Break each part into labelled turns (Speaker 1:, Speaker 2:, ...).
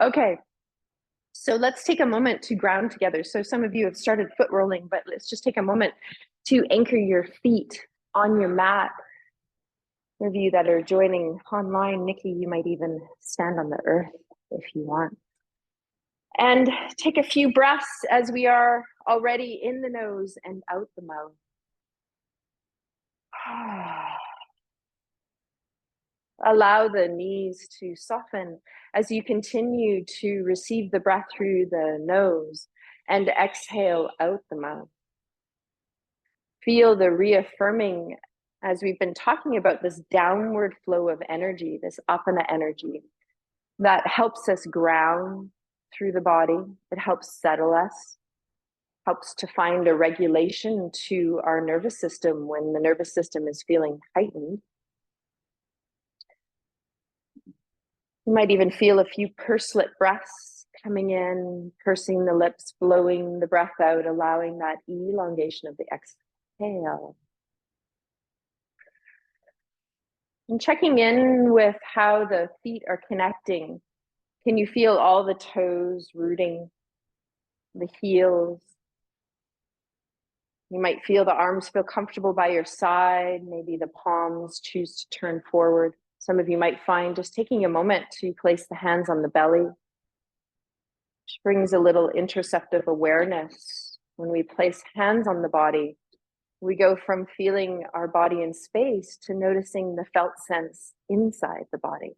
Speaker 1: Okay, so let's take a moment to ground together. So some of you have started foot rolling, but let's just take a moment to anchor your feet on your mat. Some of you that are joining online, Nikki, you might even stand on the earth if you want. And take a few breaths as we are already in the nose and out the mouth. Allow the knees to soften as you continue to receive the breath through the nose and exhale out the mouth. Feel the reaffirming, as we've been talking about, this downward flow of energy, this apana energy that helps us ground through the body. It helps settle us, helps to find a regulation to our nervous system when the nervous system is feeling heightened. You might even feel a few pursed breaths coming in, pursing the lips, blowing the breath out, allowing that elongation of the exhale. And checking in with how the feet are connecting. Can you feel all the toes rooting, the heels? You might feel the arms feel comfortable by your side. Maybe the palms choose to turn forward. Some of you might find just taking a moment to place the hands on the belly, which brings a little interoceptive awareness. When we place hands on the body, we go from feeling our body in space to noticing the felt sense inside the body.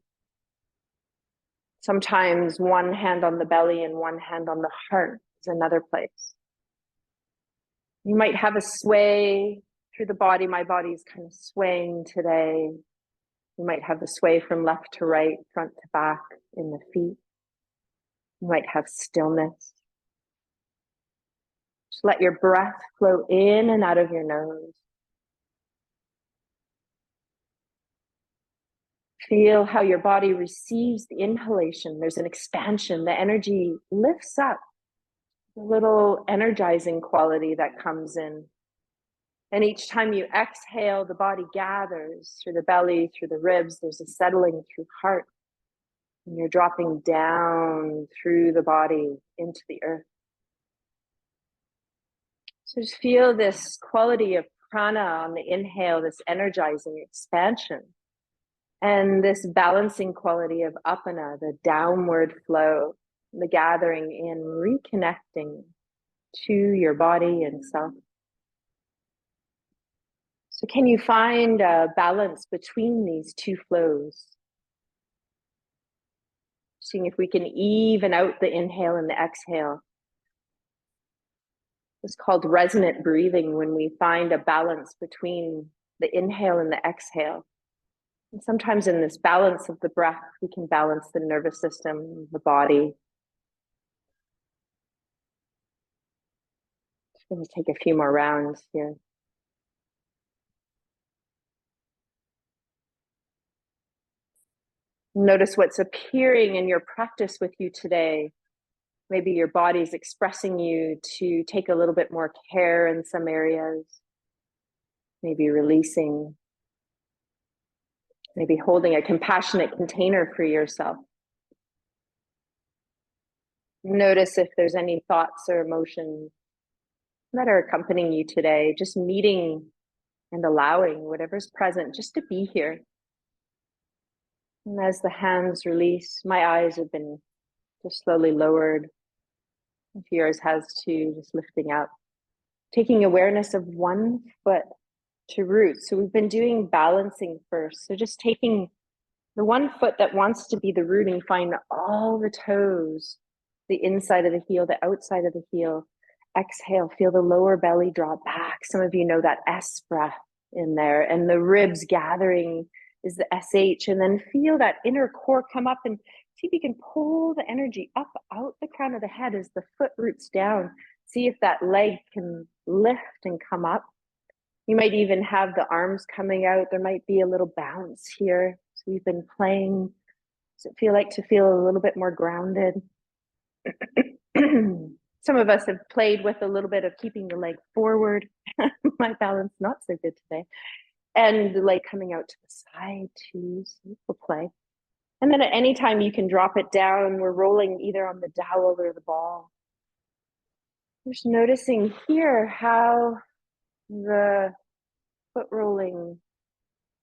Speaker 1: Sometimes one hand on the belly and one hand on the heart is another place. You might have a sway through the body. My body is kind of swaying today. You might have the sway from left to right, front to back in the feet. You might have stillness. Just let your breath flow in and out of your nose. Feel how your body receives the inhalation. There's an expansion. The energy lifts up. A little energizing quality that comes in. And each time you exhale, the body gathers through the belly, through the ribs. There's a settling through heart. And you're dropping down through the body into the earth. So just feel this quality of prana on the inhale, this energizing expansion. And this balancing quality of apana, the downward flow, the gathering in, reconnecting to your body and self. So can you find a balance between these two flows? Seeing if we can even out the inhale and the exhale. It's called resonant breathing when we find a balance between the inhale and the exhale. And sometimes in this balance of the breath, we can balance the nervous system, the body. Just going to take a few more rounds here. Notice what's appearing in your practice with you today. Maybe your body's expressing you to take a little bit more care in some areas. Maybe releasing. Maybe holding a compassionate container for yourself. Notice if there's any thoughts or emotions that are accompanying you today. Just meeting and allowing whatever's present just to be here. And as the hands release, my eyes have been just slowly lowered. If yours has too, just lifting up. Taking awareness of one foot to root. So we've been doing balancing first. So just taking the one foot that wants to be the rooting, find all the toes, the inside of the heel, the outside of the heel. Exhale, feel the lower belly draw back. Some of you know that S breath in there, and the ribs gathering is the SH, and then feel that inner core come up and see if you can pull the energy up out the crown of the head as the foot roots down. See if that leg can lift and come up. You might even have the arms coming out. There might be a little bounce here. So we've been playing. Does it feel like to feel a little bit more grounded? Some of us have played with a little bit of keeping the leg forward. My balance not so good today. And the leg coming out to the side too. So we'll play. And then at any time you can drop it down. We're rolling either on the dowel or the ball. Just noticing here how the foot rolling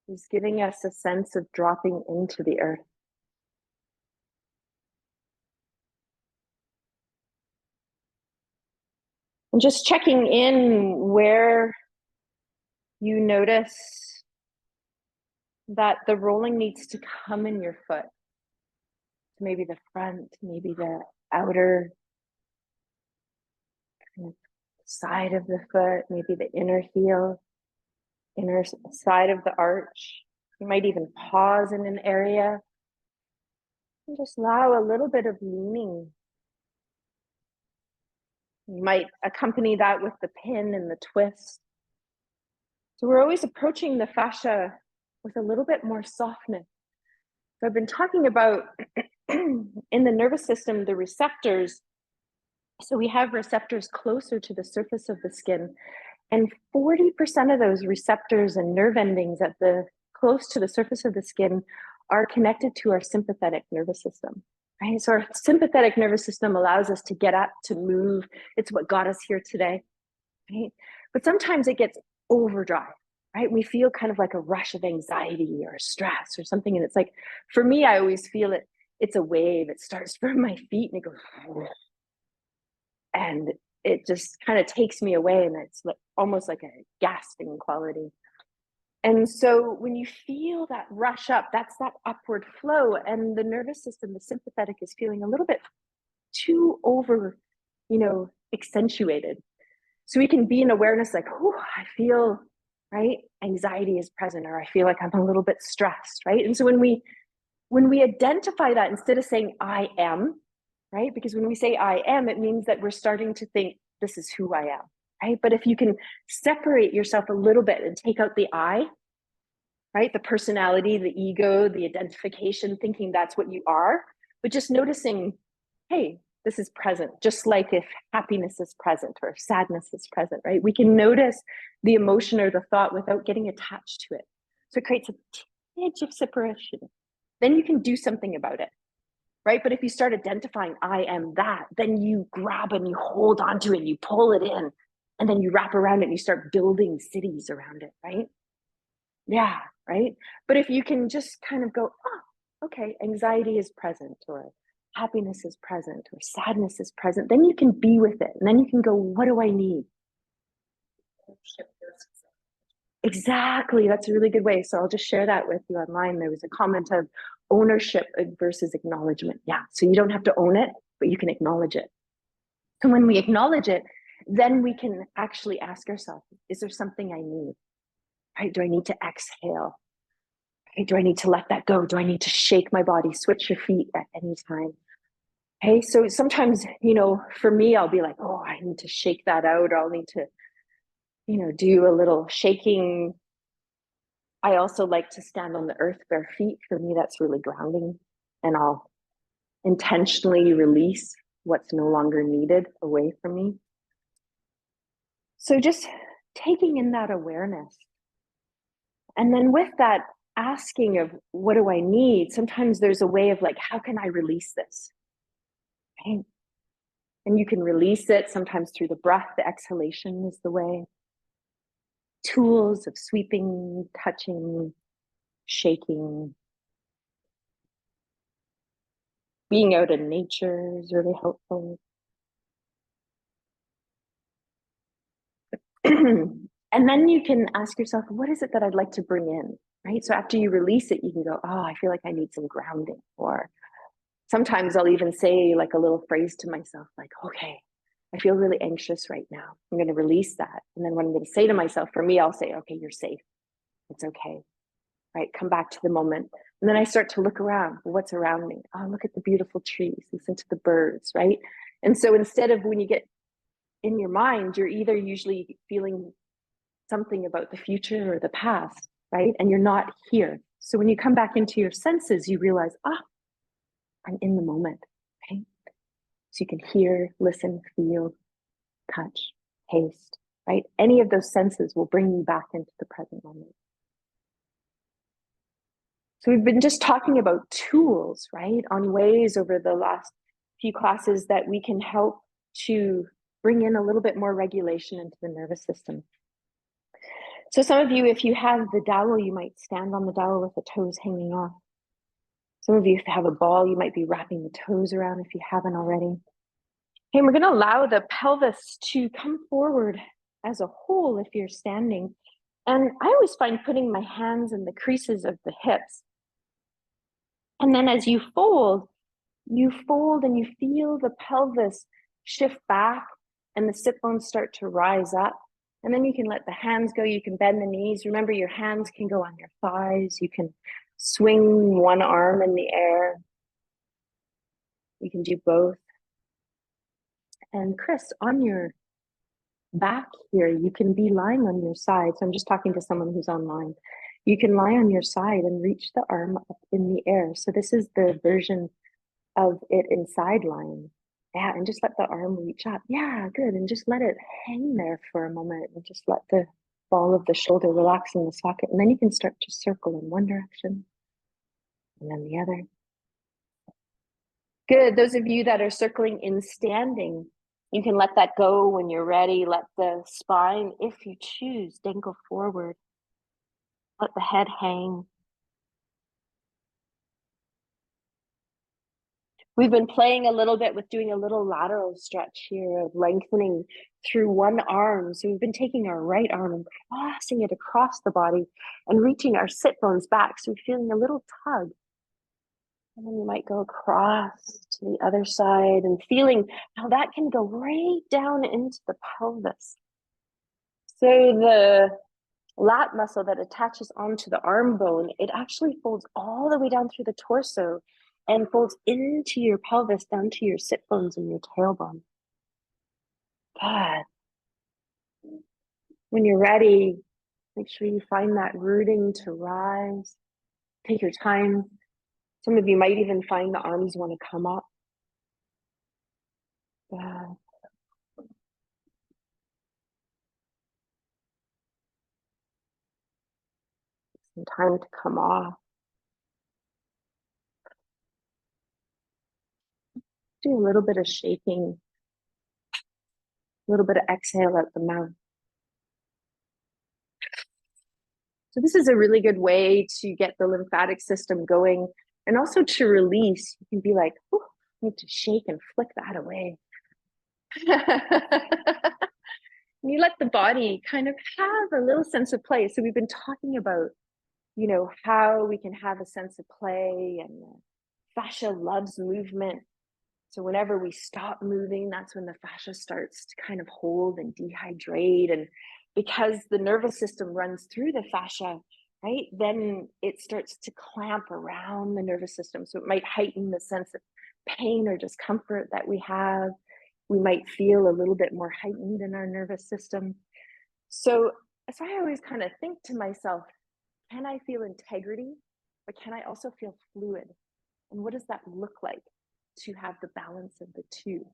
Speaker 1: is giving us a sense of dropping into the earth. And just checking in where you notice that the rolling needs to come in your foot. Maybe the front, maybe the outer side of the foot, maybe the inner heel, inner side of the arch. You might even pause in an area and just allow a little bit of leaning. You might accompany that with the pin and the twist. So we're always approaching the fascia with a little bit more softness. So I've been talking about in the nervous system, the receptors. So we have receptors closer to the surface of the skin, and 40% of those receptors and nerve endings at the close to the surface of the skin are connected to our sympathetic nervous system. Right? So our sympathetic nervous system allows us to get up, to move. It's what got us here today. Right? But sometimes it gets overdrive. Right? We feel kind of like a rush of anxiety or stress or something. And it's like, for me, I always feel it. It's a wave. It starts from my feet and it goes, and it just kind of takes me away, and it's like almost like a gasping quality. And so when you feel that rush up, that's that upward flow, and the nervous system, the sympathetic, is feeling a little bit too over, accentuated. So we can be in awareness like, oh, I feel, right, anxiety is present, or I feel like I'm a little bit stressed, right? And so when we identify that, instead of saying I am, right? Because when we say I am, it means that we're starting to think this is who I am, right? But if you can separate yourself a little bit and take out the I, right? The personality, the ego, the identification, thinking that's what you are, but just noticing, hey, this is present, just like if happiness is present or sadness is present, right? We can notice the emotion or the thought without getting attached to it. So it creates a tinge of separation. Then you can do something about it, right? But if you start identifying, I am that, then you grab and you hold onto it, and you pull it in, and then you wrap around it and you start building cities around it, right? Yeah, right? But if you can just kind of go, oh, okay, anxiety is present, or happiness is present, or sadness is present, then you can be with it. And then you can go, what do I need? Exactly. That's a really good way. So I'll just share that with you online. There was a comment of ownership versus acknowledgement. Yeah. So you don't have to own it, but you can acknowledge it. And when we acknowledge it, then we can actually ask ourselves, is there something I need? Right? Do I need to exhale? Right? Do I need to let that go? Do I need to shake my body? Switch your feet at any time. Okay. So sometimes, for me, I'll be like, oh, I need to shake that out. Or I'll need to, do a little shaking. I also like to stand on the earth bare feet. For me, that's really grounding. And I'll intentionally release what's no longer needed away from me. So just taking in that awareness. And then with that asking of what do I need, sometimes there's a way of like, how can I release this? Right? And you can release it sometimes through the breath. The exhalation is the way. Tools of sweeping, touching, shaking. Being out in nature is really helpful. And then you can ask yourself, what is it that I'd like to bring in? Right? So after you release it, you can go, oh, I feel like I need some grounding. Or sometimes I'll even say like a little phrase to myself, like, okay, I feel really anxious right now. I'm going to release that. And then what I'm going to say to myself, for me, I'll say, okay, you're safe. It's okay. Right? Come back to the moment. And then I start to look around. Well, what's around me? Oh, look at the beautiful trees. Listen to the birds, right? And so instead of when you get in your mind, you're either usually feeling something about the future or the past, right? And you're not here. So when you come back into your senses, you realize, I'm in the moment, okay? So you can hear, listen, feel, touch, taste, right? Any of those senses will bring you back into the present moment. So we've been just talking about tools, right? On ways over the last few classes that we can help to bring in a little bit more regulation into the nervous system. So some of you, if you have the dowel, you might stand on the dowel with the toes hanging off. Some of you, if you have a ball, you might be wrapping the toes around if you haven't already. Okay, we're going to allow the pelvis to come forward as a whole if you're standing. And I always find putting my hands in the creases of the hips. And then as you fold and you feel the pelvis shift back and the sit bones start to rise up. And then you can let the hands go. You can bend the knees. Remember, your hands can go on your thighs. You can swing one arm in the air. You can do both. And Chris, on your back here, you can be lying on your side. So I'm just talking to someone who's online. You can lie on your side and reach the arm up in the air. So this is the version of it in side lying. Yeah, and just let the arm reach up. Yeah, good. And just let it hang there for a moment and just let the ball of the shoulder relax in the socket. And then you can start to circle in one direction and then the other. Good. Those of you that are circling in standing, you can let that go when you're ready. Let the spine, if you choose, dangle forward. Let the head hang. We've been playing a little bit with doing a little lateral stretch here of lengthening through one arm. So we've been taking our right arm and crossing it across the body and reaching our sit bones back. So we're feeling a little tug. And then you might go across to the other side and feeling how that can go right down into the pelvis. So the lat muscle that attaches onto the arm bone, it actually folds all the way down through the torso and folds into your pelvis, down to your sit bones and your tailbone. God. When you're ready, make sure you find that rooting to rise. Take your time. Some of you might even find the arms want to come up. God. Some time to come off. Do a little bit of shaking, a little bit of exhale out the mouth. So this is a really good way to get the lymphatic system going and also to release. You can be like, I need to shake and flick that away. And you let the body kind of have a little sense of play. So we've been talking about, how we can have a sense of play, and fascia loves movement. So whenever we stop moving, that's when the fascia starts to kind of hold and dehydrate. And because the nervous system runs through the fascia, right, then it starts to clamp around the nervous system. So it might heighten the sense of pain or discomfort that we have. We might feel a little bit more heightened in our nervous system. So I always kind of think to myself, can I feel integrity, but can I also feel fluid? And what does that look like to have the balance of the two?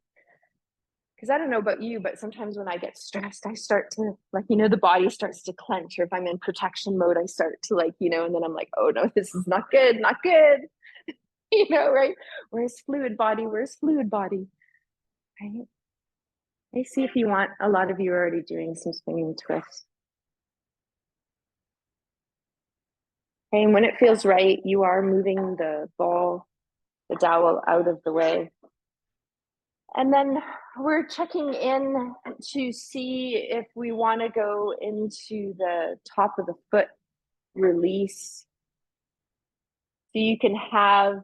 Speaker 1: Because I don't know about you, but sometimes when I get stressed, I start to the body starts to clench, or if I'm in protection mode, I start to and then I'm like, oh no, this is not good, not good. Right? Where's fluid body? Right? I see if you want, a lot of you are already doing some swinging twists. Okay, and when it feels right, you are moving the ball, the dowel out of the way. And then we're checking in to see if we want to go into the top of the foot release. So you can have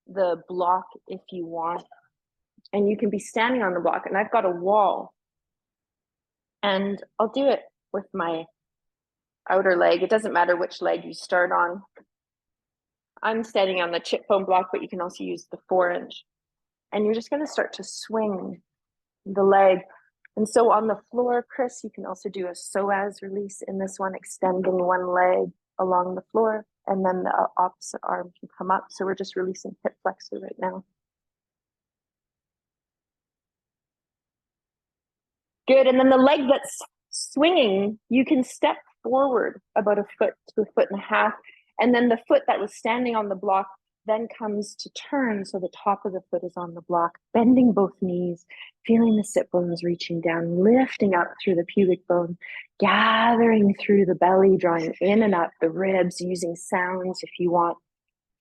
Speaker 1: the block if you want, and you can be standing on the block. And I've got a wall, and I'll do it with my outer leg. It doesn't matter which leg you start on. I'm standing on the chip bone block, but you can also use the 4-inch. And you're just going to start to swing the leg. And so on the floor, Chris, you can also do a psoas release in this one, extending one leg along the floor, and then the opposite arm can come up. So we're just releasing hip flexor right now. Good. And then the leg that's swinging, you can step forward about a foot to a foot and a half, And then the foot that was standing on the block then comes to turn. So the top of the foot is on the block, bending both knees, feeling the sit bones reaching down, lifting up through the pubic bone, gathering through the belly, drawing in and up the ribs, using sounds if you want.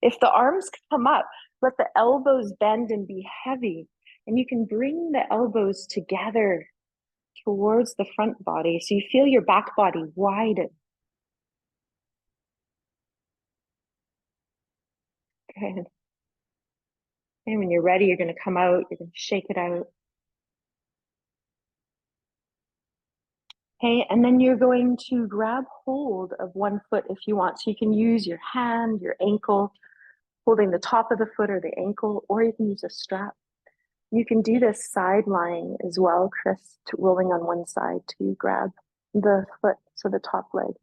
Speaker 1: If the arms come up, let the elbows bend and be heavy. And you can bring the elbows together towards the front body. So you feel your back body widen. Good. And when you're ready, you're going to come out, you're going to shake it out. Okay, and then you're going to grab hold of one foot if you want. So you can use your hand, your ankle, holding the top of the foot or the ankle, or you can use a strap. You can do this side lying as well, Chris, rolling on one side to grab the foot, so the top leg.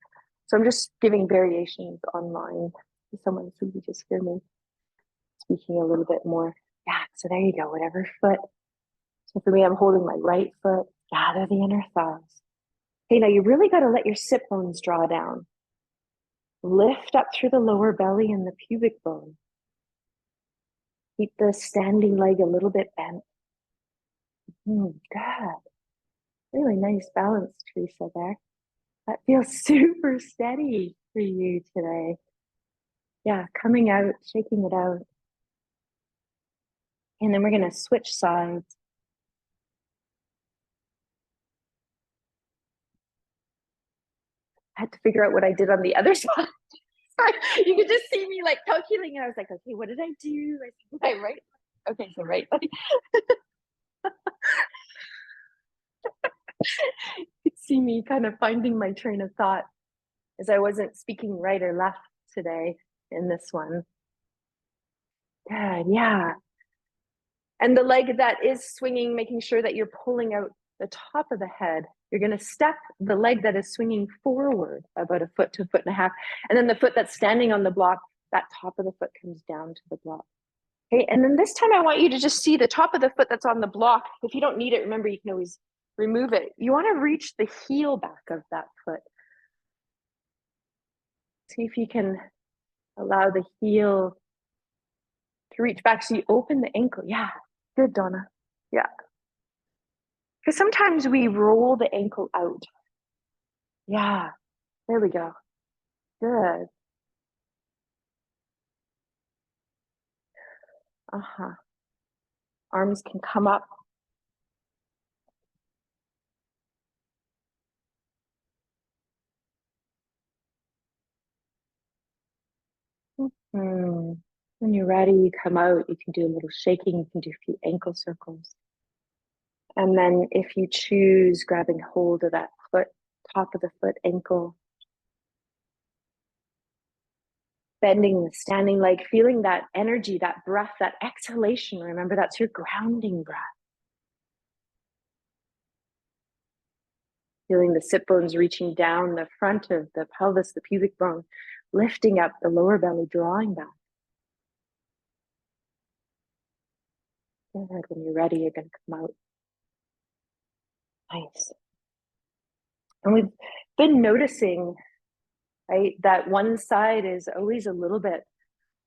Speaker 1: So I'm just giving variations online to someone so you just hear me speaking a little bit more. Yeah, so there you go, whatever foot. So for me, I'm holding my right foot, gather the inner thighs. Okay, now you really got to let your sit bones draw down. Lift up through the lower belly and the pubic bone. Keep the standing leg a little bit bent. Good. Really nice balance, Teresa, there. That feels super steady for you today. Yeah, coming out, shaking it out. And then we're going to switch sides. I had to figure out what I did on the other side. You could just see me like calculating. I was like, okay, what did I do? I right. Okay, so right. You could see me kind of finding my train of thought as I wasn't speaking right or left today in this one. Good, yeah. And the leg that is swinging, making sure that you're pulling out the top of the head. You're going to step the leg that is swinging forward about a foot to a foot and a half. And then the foot that's standing on the block, that top of the foot comes down to the block. Okay, and then this time I want you to just see the top of the foot that's on the block. If you don't need it, remember, you can always remove it. You want to reach the heel back of that foot. See if you can allow the heel to reach back. So you open the ankle. Yeah, good, Donna. Yeah. Because sometimes we roll the ankle out. Yeah, there we go. Good. Uh-huh. Arms can come up. Mm-hmm. When you're ready, you come out. You can do a little shaking. You can do a few ankle circles. And then if you choose, grabbing hold of that foot, top of the foot, ankle, bending the standing leg, feeling that energy, that breath, that exhalation. Remember, that's your grounding breath. Feeling the sit bones reaching down the front of the pelvis, the pubic bone, lifting up the lower belly, drawing back. Good. When you're ready, you're going to come out. Nice. And we've been noticing, right, that one side is always a little bit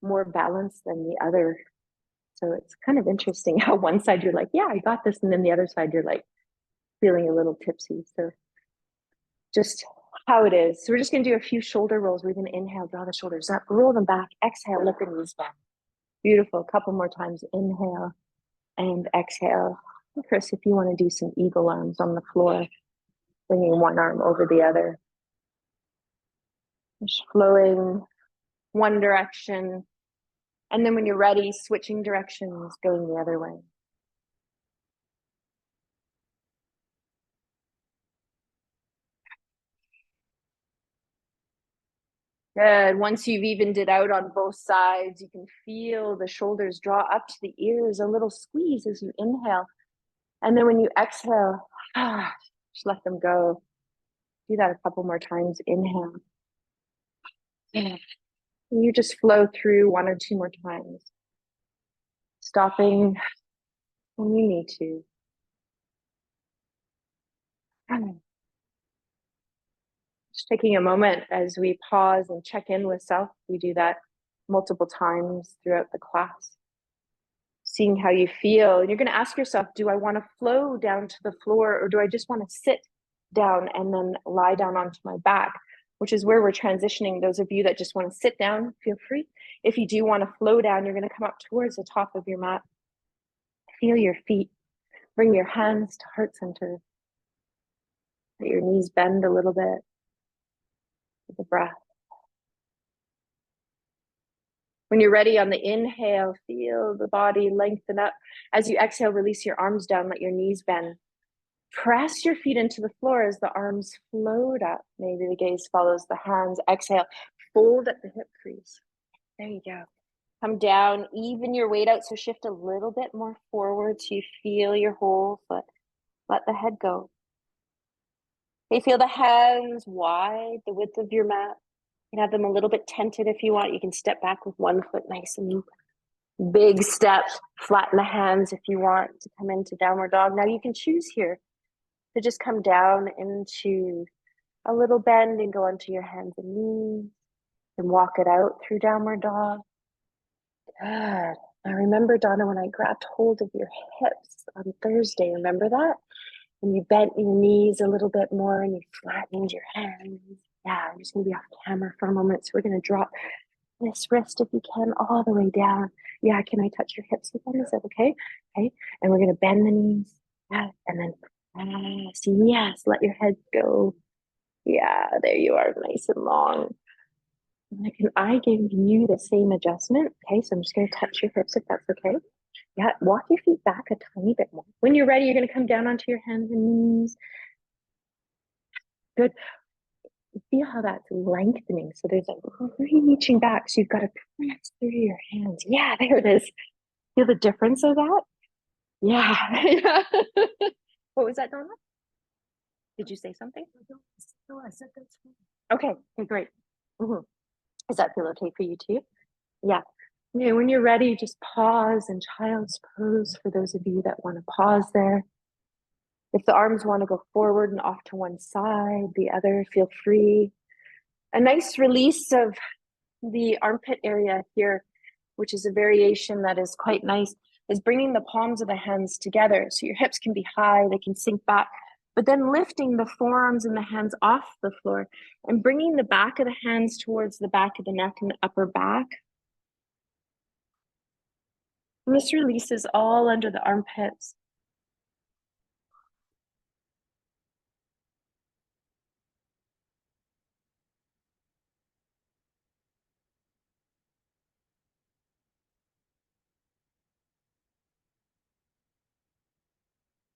Speaker 1: more balanced than the other. So it's kind of interesting how one side you're like, yeah, I got this. And then the other side, you're like feeling a little tipsy. So just how it is. So we're just going to do a few shoulder rolls. We're going to inhale, draw the shoulders up, roll them back, exhale, let the knees back. Beautiful. A couple more times. Inhale and exhale. And Chris, if you want to do some eagle arms on the floor, bringing one arm over the other. Just flowing one direction. And then when you're ready, switching directions, going the other way. Good. Once you've evened it out on both sides, you can feel the shoulders draw up to the ears, a little squeeze as you inhale. And then when you exhale, just let them go. Do that a couple more times. Inhale. And you just flow through one or two more times, stopping when you need to. Just Taking a moment as we pause and check in with self. We do that multiple times throughout the class. Seeing how you feel. And you're going to ask yourself, do I want to flow down to the floor, or do I just want to sit down and then lie down onto my back, which is where we're transitioning. Those of you that just want to sit down, feel free. If you do want to flow down, you're going to come up towards the top of your mat. Feel your feet. Bring your hands to heart center. Let your knees bend a little bit with the breath. When you're ready on the inhale, feel the body lengthen up. As you exhale, release your arms down, let your knees bend. Press your feet into the floor as the arms float up. Maybe the gaze follows the hands. Exhale, fold at the hip crease. There you go. Come down, even your weight out, so shift a little bit more forward so you feel your whole foot. Let the head go. Okay, feel the hands wide, the width of your mat. You can have them a little bit tented if you want. You can step back with one foot nice and big step. Flatten the hands if you want to come into downward dog. Now you can choose here to just come down into a little bend and go onto your hands and knees and walk it out through downward dog. Good. I remember, Donna, when I grabbed hold of your hips on Thursday, remember that? And you bent your knees a little bit more and you flattened your hands. Yeah, I'm just going to be off camera for a moment. So we're going to drop this wrist, if you can, all the way down. Yeah, can I touch your hips again? Is that okay? Okay. And we're going to bend the knees. Yeah. And then yes, let your head go. Yeah, there you are, nice and long. I give you the same adjustment. Okay, so I'm just going to touch your hips if that's okay. Yeah, walk your feet back a tiny bit more. When you're ready, you're going to come down onto your hands and knees. Good. Feel how that's lengthening. So there's like reaching back. So you've got to press through your hands. Yeah, there it is. Feel the difference of that? Yeah. What was that, Donna? Did you say something? No, I said that's fine. Okay, great. Mm-hmm. Does that feel okay for you too? Yeah. Okay, when you're ready, just pause and child's pose for those of you that want to pause there. If the arms want to go forward and off to one side, the other, feel free. A nice release of the armpit area here, which is a variation that is quite nice, is bringing the palms of the hands together. So your hips can be high, they can sink back, but then lifting the forearms and the hands off the floor and bringing the back of the hands towards the back of the neck and the upper back. And this releases all under the armpits.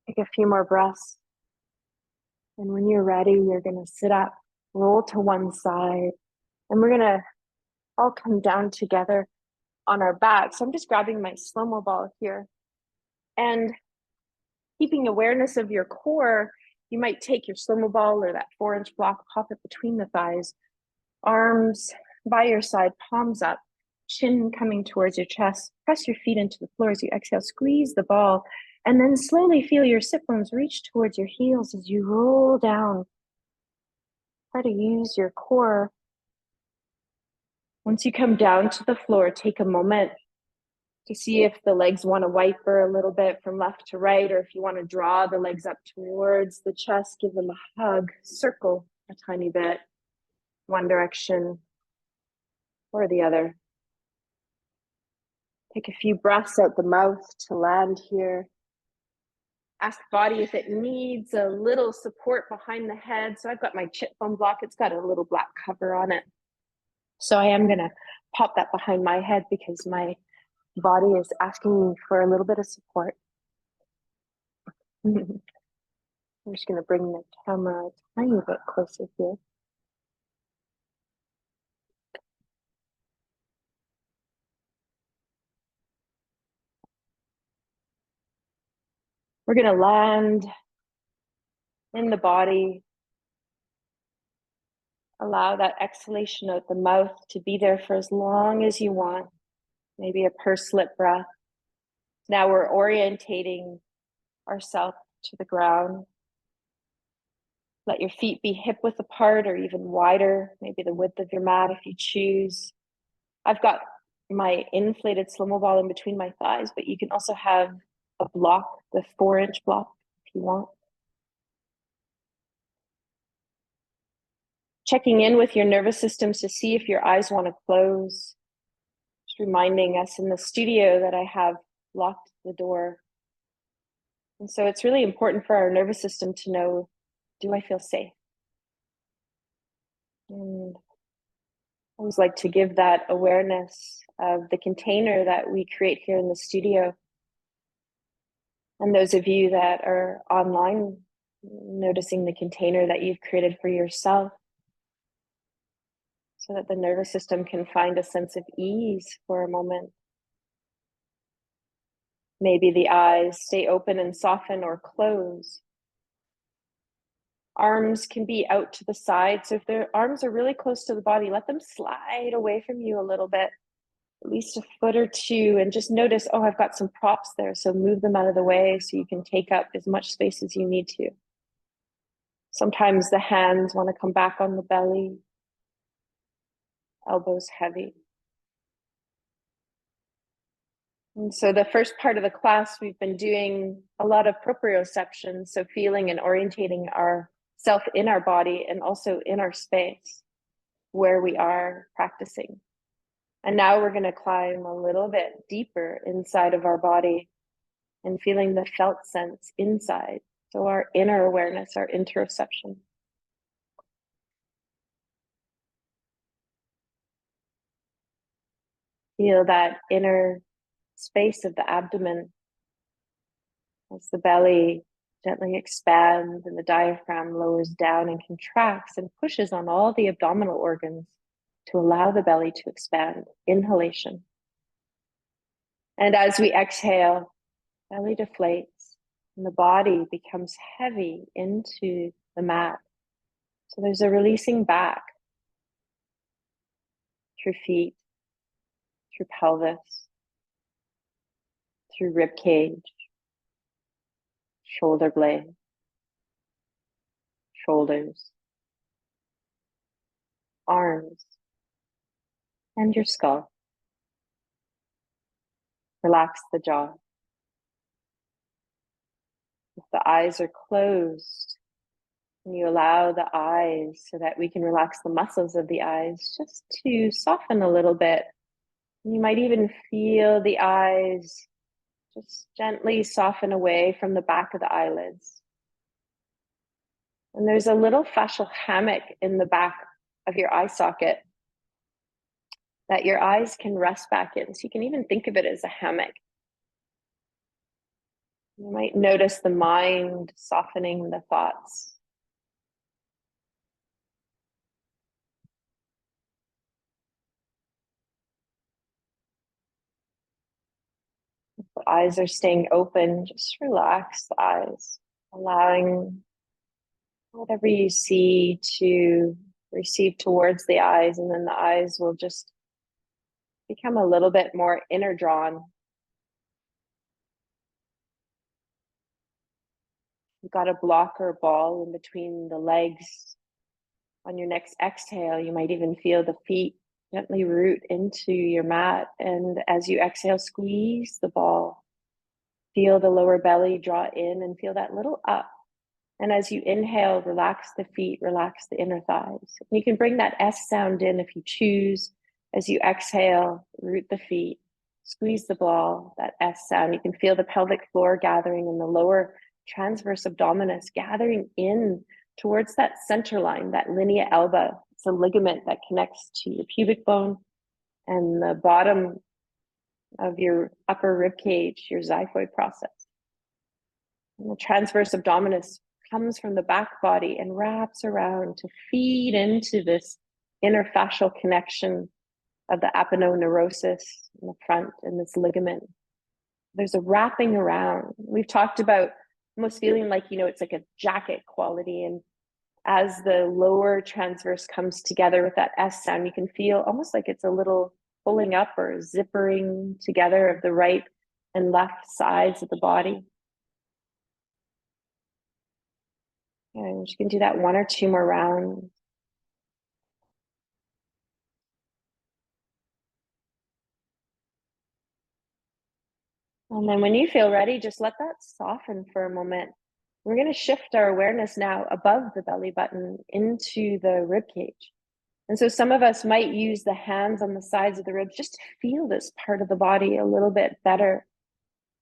Speaker 1: Take a few more breaths. And when you're ready, you're going to sit up, roll to one side, and we're going to all come down together on our back. So I'm just grabbing my slow-mo ball here. And keeping awareness of your core, you might take your slow-mo ball or that 4-inch block, pop it between the thighs, arms by your side, palms up, chin coming towards your chest. Press your feet into the floor as you exhale, squeeze the ball, and then slowly feel your sit bones reach towards your heels as you roll down. Try to use your core. Once you come down to the floor, take a moment to see if the legs want to wiper a little bit from left to right, or if you want to draw the legs up towards the chest, give them a hug, circle a tiny bit, one direction or the other. Take a few breaths out the mouth to land here. Ask the body if it needs a little support behind the head. So I've got my chip foam block. It's got a little black cover on it. So I am going to pop that behind my head because my body is asking me for a little bit of support. I'm just going to bring the camera a tiny bit closer here. We're going to land in the body. Allow that exhalation out the mouth to be there for as long as you want. Maybe a pursed lip breath. Now we're orientating ourselves to the ground. Let your feet be hip width apart or even wider, maybe the width of your mat if you choose. I've got my inflated slow-mo ball in between my thighs, but you can also have a block, the 4-inch block if you want. Checking in with your nervous systems to see if your eyes want to close. Just reminding us in the studio that I have locked the door. And so it's really important for our nervous system to know, do I feel safe? And I always like to give that awareness of the container that we create here in the studio. And those of you that are online, noticing the container that you've created for yourself so that the nervous system can find a sense of ease for a moment. Maybe the eyes stay open and soften or close. Arms can be out to the side. So if their arms are really close to the body, let them slide away from you a little bit, at least a foot or two, and just notice, oh, I've got some props there. So move them out of the way so you can take up as much space as you need to. Sometimes the hands want to come back on the belly, elbows heavy. And so the first part of the class, we've been doing a lot of proprioception, so feeling and orientating ourself in our body and also in our space where we are practicing. And now we're going to climb a little bit deeper inside of our body and feeling the felt sense inside. So our inner awareness, our interoception. Feel that inner space of the abdomen as the belly gently expands and the diaphragm lowers down and contracts and pushes on all the abdominal organs to allow the belly to expand. Inhalation. And as we exhale, belly deflates and the body becomes heavy into the mat. So there's a releasing back through feet, through pelvis, through rib cage, shoulder blade, shoulders, arms, and your skull. Relax the jaw. If the eyes are closed, and you allow the eyes so that we can relax the muscles of the eyes just to soften a little bit. You might even feel the eyes just gently soften away from the back of the eyelids. And there's a little fascial hammock in the back of your eye socket that your eyes can rest back in. So you can even think of it as a hammock. You might notice the mind softening the thoughts. If the eyes are staying open, just relax the eyes, allowing whatever you see to receive towards the eyes, and then the eyes will just become a little bit more inner drawn. You've got a block or a ball in between the legs. On your next exhale, you might even feel the feet gently root into your mat. And as you exhale, squeeze the ball. Feel the lower belly draw in and feel that little up. And as you inhale, relax the feet, relax the inner thighs. And you can bring that S sound in if you choose. As you exhale, root the feet, squeeze the ball, that S sound. You can feel the pelvic floor gathering and the lower transverse abdominis gathering in towards that center line, that linea alba. It's a ligament that connects to your pubic bone and the bottom of your upper rib cage, your xiphoid process. And the transverse abdominis comes from the back body and wraps around to feed into this inner fascial connection of the aponeurosis in the front and this ligament. There's a wrapping around. We've talked about almost feeling like, it's like a jacket quality. And as the lower transverse comes together with that S sound, you can feel almost like it's a little pulling up or zippering together of the right and left sides of the body. And you can do that 1 or 2 more rounds. And then when you feel ready, just let that soften for a moment. We're going to shift our awareness now above the belly button into the rib cage. And so some of us might use the hands on the sides of the ribs just to feel this part of the body a little bit better.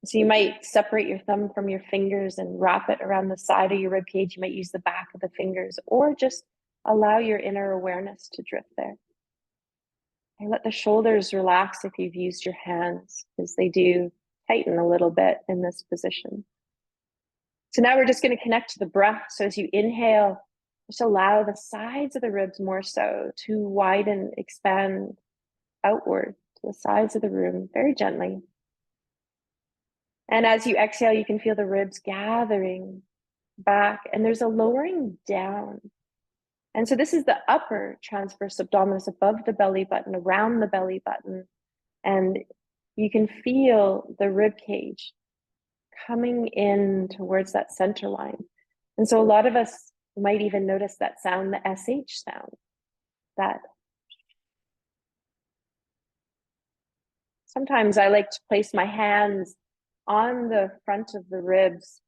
Speaker 1: So you might separate your thumb from your fingers and wrap it around the side of your rib cage. You might use the back of the fingers, or just allow your inner awareness to drift there. And let the shoulders relax if you've used your hands, because they do tighten a little bit in this position. So now we're just going to connect to the breath. So as you inhale, just allow the sides of the ribs more so to widen, expand outward to the sides of the room very gently. And as you exhale, you can feel the ribs gathering back, and there's a lowering down. And so this is the upper transverse abdominis above the belly button, around the belly button. And you can feel the rib cage coming in towards that center line. And so a lot of us might even notice that sound, the SH sound, that sometimes I like to place my hands on the front of the ribs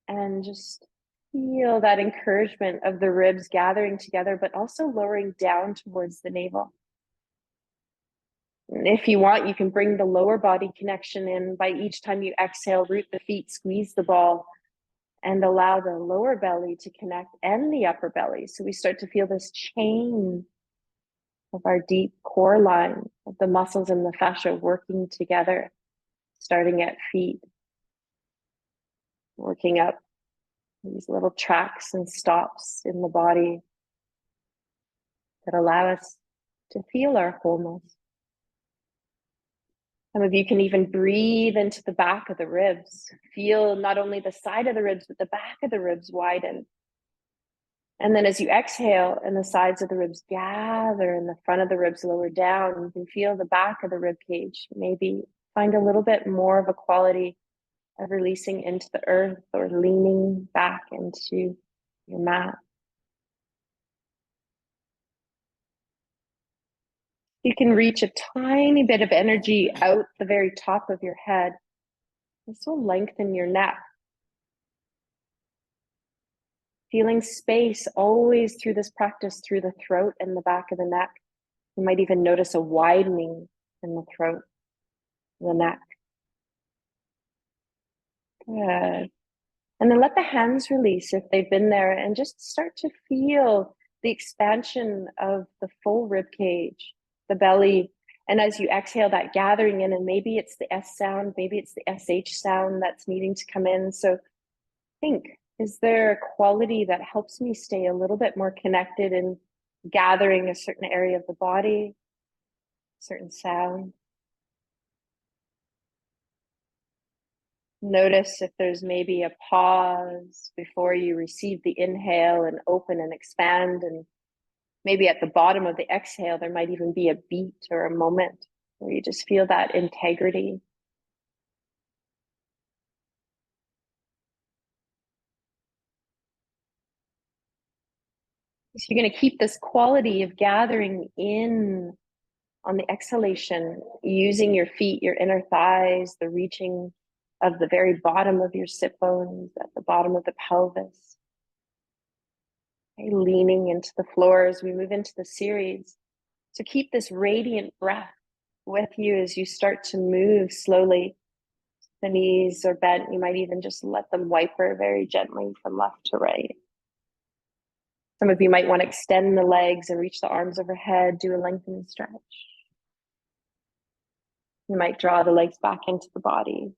Speaker 1: and just feel that encouragement of the ribs gathering together, but also lowering down towards the navel. And if you want, you can bring the lower body connection in by each time you exhale, root the feet, squeeze the ball, and allow the lower belly to connect and the upper belly. So we start to feel this chain of our deep core line of the muscles and the fascia working together, starting at feet, working up these little tracks and stops in the body that allow us to feel our wholeness. Some of you can even breathe into the back of the ribs. Feel not only the side of the ribs, but the back of the ribs widen. And then as you exhale and the sides of the ribs gather and the front of the ribs lower down, you can feel the back of the rib cage. Maybe find a little bit more of a quality of releasing into the earth or leaning back into your mat. You can reach a tiny bit of energy out the very top of your head. This will lengthen your neck. Feeling space always through this practice, through the throat and the back of the neck. You might even notice a widening in the throat, the neck. Good. And then let the hands release if they've been there, and just start to feel the expansion of the full rib cage, the belly. And as you exhale, that gathering in, and maybe it's the S sound, maybe it's the SH sound that's needing to come in. So think, is there a quality that helps me stay a little bit more connected in gathering a certain area of the body, certain sound? Notice if there's maybe a pause before you receive the inhale and open and expand. And maybe at the bottom of the exhale, there might even be a beat or a moment where you just feel that integrity. So you're going to keep this quality of gathering in on the exhalation, using your feet, your inner thighs, the reaching of the very bottom of your sit bones, at the bottom of the pelvis. Okay, leaning into the floor as we move into the series. So keep this radiant breath with you as you start to move slowly. The knees are bent. You might even just let them wiper very gently from left to right. Some of you might want to extend the legs and reach the arms overhead, do a lengthening stretch. You might draw the legs back into the body.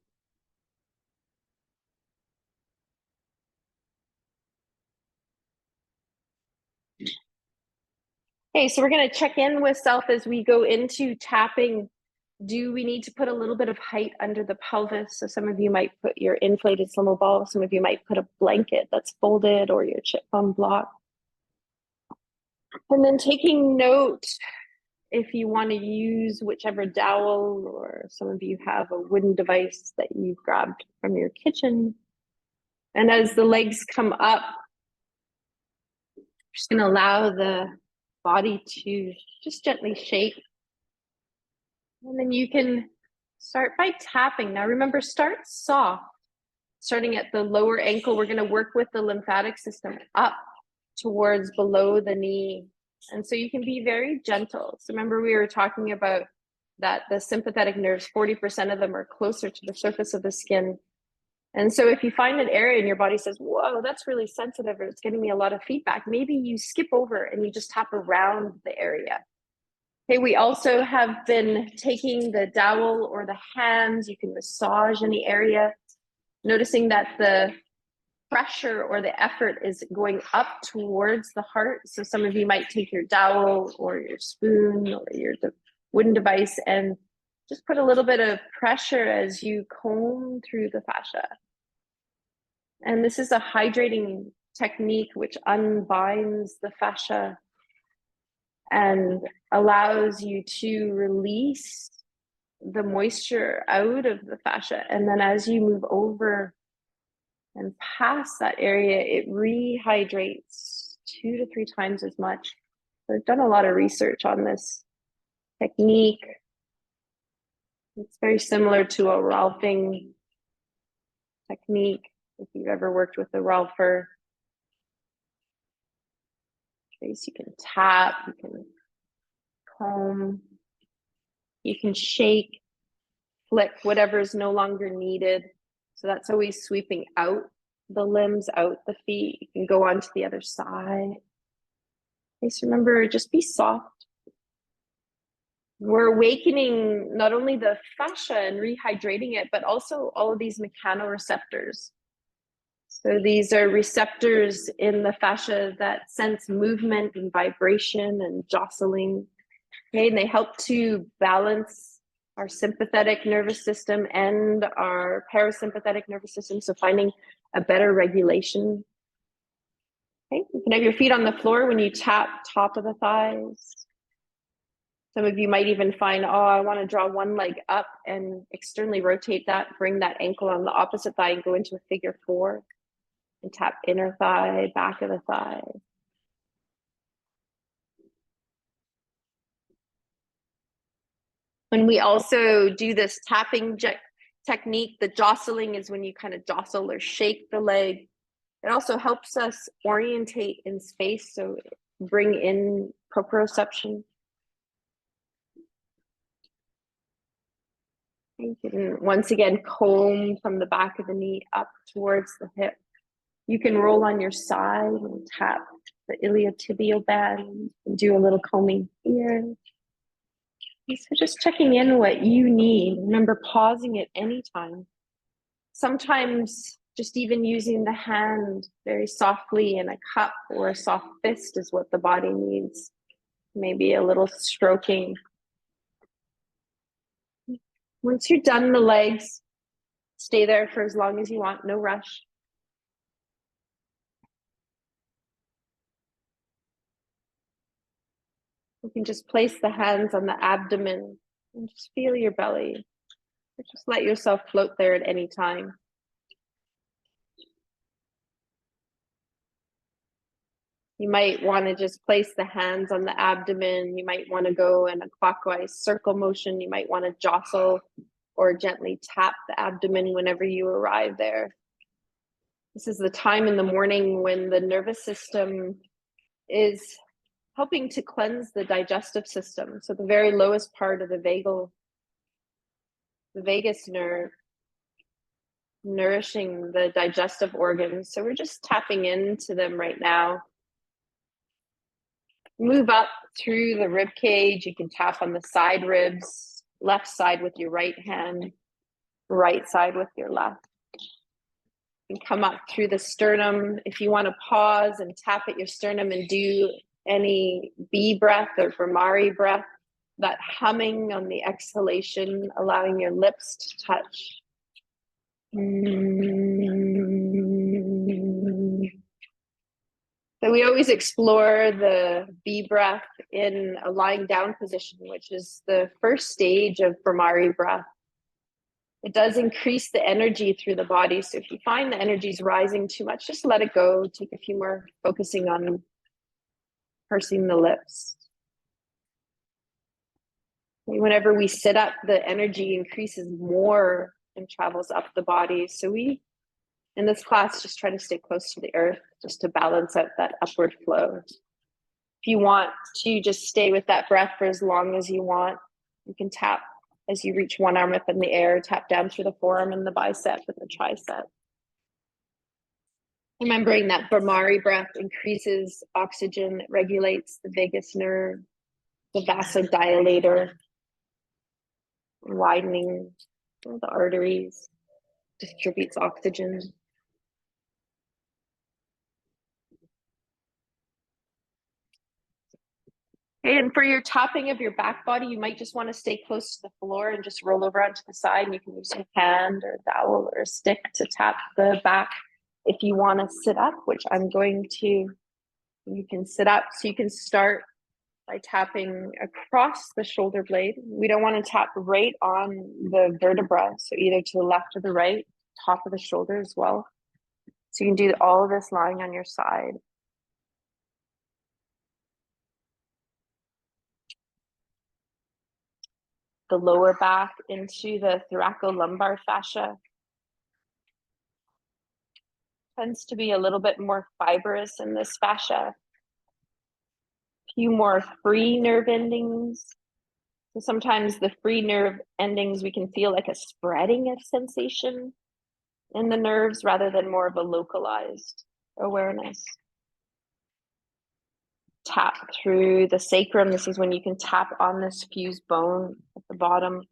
Speaker 1: Okay, so we're going to check in with self as we go into tapping. Do we need to put a little bit of height under the pelvis? So some of you might put your inflated swimmable ball. Some of you might put a blanket that's folded, or your chip foam block. And then taking note, if you want to use whichever dowel, or some of you have a wooden device that you've grabbed from your kitchen, And as the legs come up, just going to allow the body to just gently shake. And then you can start by tapping. Now remember, start soft. Starting at the lower ankle, we're going to work with the lymphatic system up towards below the knee. And so you can be very gentle. So remember, we were talking about that the sympathetic nerves, 40% of them are closer to the surface of the skin. And so if you find an area and your body says, whoa, that's really sensitive, or it's giving me a lot of feedback, maybe you skip over and you just tap around the area. Okay, we also have been taking the dowel or the hands, you can massage any area, noticing that the pressure or the effort is going up towards the heart. So some of you might take your dowel or your spoon or your wooden device and just put a little bit of pressure as you comb through the fascia. And this is a hydrating technique which unbinds the fascia and allows you to release the moisture out of the fascia. And then as you move over and past that area, it rehydrates 2 to 3 times as much. So I've done a lot of research on this technique. It's very similar to a Ralphing technique, if you've ever worked with a Ralpher. Okay, so you can tap, you can comb, you can shake, flick, whatever is no longer needed. So that's always sweeping out the limbs, out the feet. You can go on to the other side. Okay, so remember, just be soft. We're awakening not only the fascia and rehydrating it, but also all of these mechanoreceptors. So these are receptors in the fascia that sense movement and vibration and jostling. Okay, and they help to balance our sympathetic nervous system and our parasympathetic nervous system. So finding a better regulation. Okay, you can have your feet on the floor when you tap top of the thighs. Some of you might even find, oh, I want to draw one leg up and externally rotate that, bring that ankle on the opposite thigh and go into a figure 4 and tap inner thigh, back of the thigh. When we also do this tapping technique, the jostling is when you kind of jostle or shake the leg. It also helps us orientate in space, so bring in proprioception. You can once again comb from the back of the knee up towards the hip. You can roll on your side and tap the iliotibial band and do a little combing here. So just checking in what you need. Remember, pausing at any time. Sometimes just even using the hand very softly in a cup or a soft fist is what the body needs. Maybe a little stroking. Once you're done the legs, stay there for as long as you want, no rush. You can just place the hands on the abdomen and just feel your belly. Or just let yourself float there at any time. You might want to just place the hands on the abdomen. You might want to go in a clockwise circle motion. You might want to jostle or gently tap the abdomen whenever you arrive there. This is the time in the morning when the nervous system is helping to cleanse the digestive system. So the very lowest part of the vagus nerve, nourishing the digestive organs. So we're just tapping into them right now. Move up through the rib cage. You can tap on the side ribs, left side with your right hand, right side with your left. And come up through the sternum. If you want to pause and tap at your sternum and do any B breath or Bhramari breath, that humming on the exhalation, allowing your lips to touch. So we always explore the B breath in a lying down position, which is the first stage of Bhramari breath. It does increase the energy through the body. So if you find the energy is rising too much, just let it go. Take a few more, focusing on pursing the lips. Whenever we sit up, the energy increases more and travels up the body. So we, in this class, just try to stay close to the earth, just to balance out that upward flow. If you want to just stay with that breath for as long as you want, you can tap as you reach one arm up in the air, tap down through the forearm and the bicep and the tricep. Remembering that Brahmari breath increases oxygen, it regulates the vagus nerve, the vasodilator, widening the arteries, distributes oxygen. And for your tapping of your back body, you might just want to stay close to the floor and just roll over onto the side. And you can use a hand or a dowel or a stick to tap the back. If you want to sit up, which I'm going to, you can sit up. So you can start by tapping across the shoulder blade. We don't want to tap right on the vertebra. So either to the left or the right, top of the shoulder as well. So you can do all of this lying on your side. The lower back into the thoracolumbar fascia. Tends to be a little bit more fibrous in this fascia. A few more free nerve endings. So sometimes the free nerve endings, we can feel like a spreading of sensation in the nerves rather than more of a localized awareness. Tap through the sacrum. This is when you can tap on this fused bone at the bottom.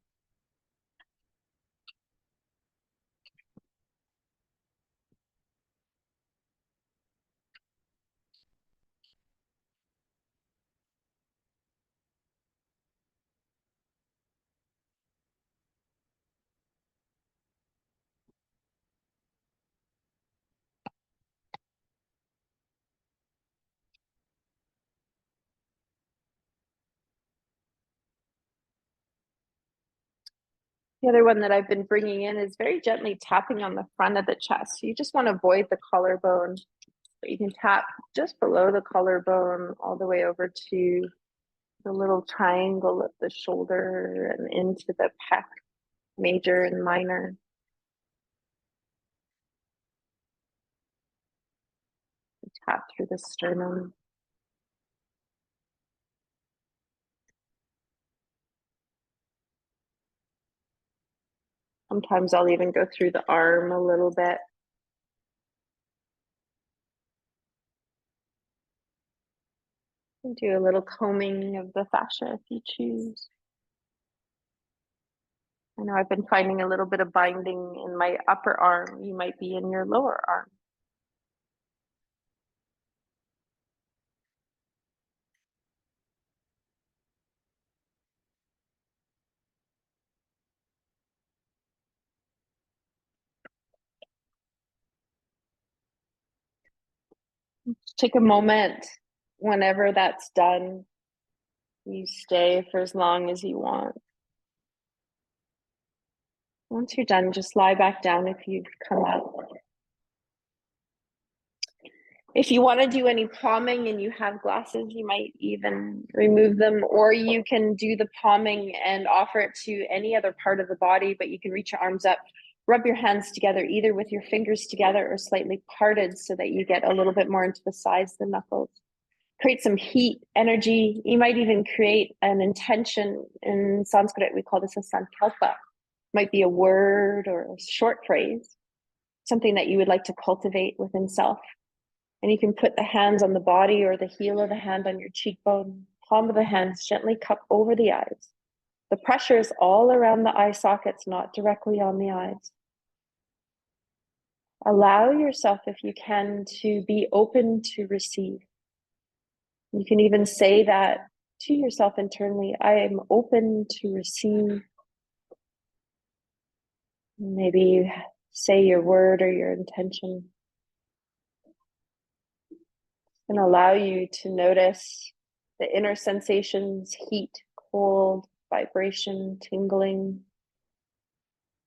Speaker 1: The other one that I've been bringing in is very gently tapping on the front of the chest. So you just want to avoid the collarbone. But you can tap just below the collarbone all the way over to the little triangle of the shoulder and into the pec, major and minor. Tap through the sternum. Sometimes I'll even go through the arm a little bit. And do a little combing of the fascia if you choose. I know I've been finding a little bit of binding in my upper arm. You might be in your lower arm. Take a moment whenever that's done. You stay for as long as you want. Once you're done, just lie back down if you've come up. If you want to do any palming and you have glasses, you might even remove them, or you can do the palming and offer it to any other part of the body, but you can reach your arms up, rub your hands together, either with your fingers together or slightly parted so that you get a little bit more into the sides of the knuckles. Create some heat, energy. You might even create an intention. In Sanskrit, we call this a sankalpa. Might be a word or a short phrase, something that you would like to cultivate within self. And you can put the hands on the body or the heel of the hand on your cheekbone, palm of the hands gently cup over the eyes. The pressure is all around the eye sockets, not directly on the eyes. Allow yourself, if you can, to be open to receive. You can even say that to yourself internally, I am open to receive. Maybe you say your word or your intention. And allow you to notice the inner sensations, heat, cold, vibration, tingling.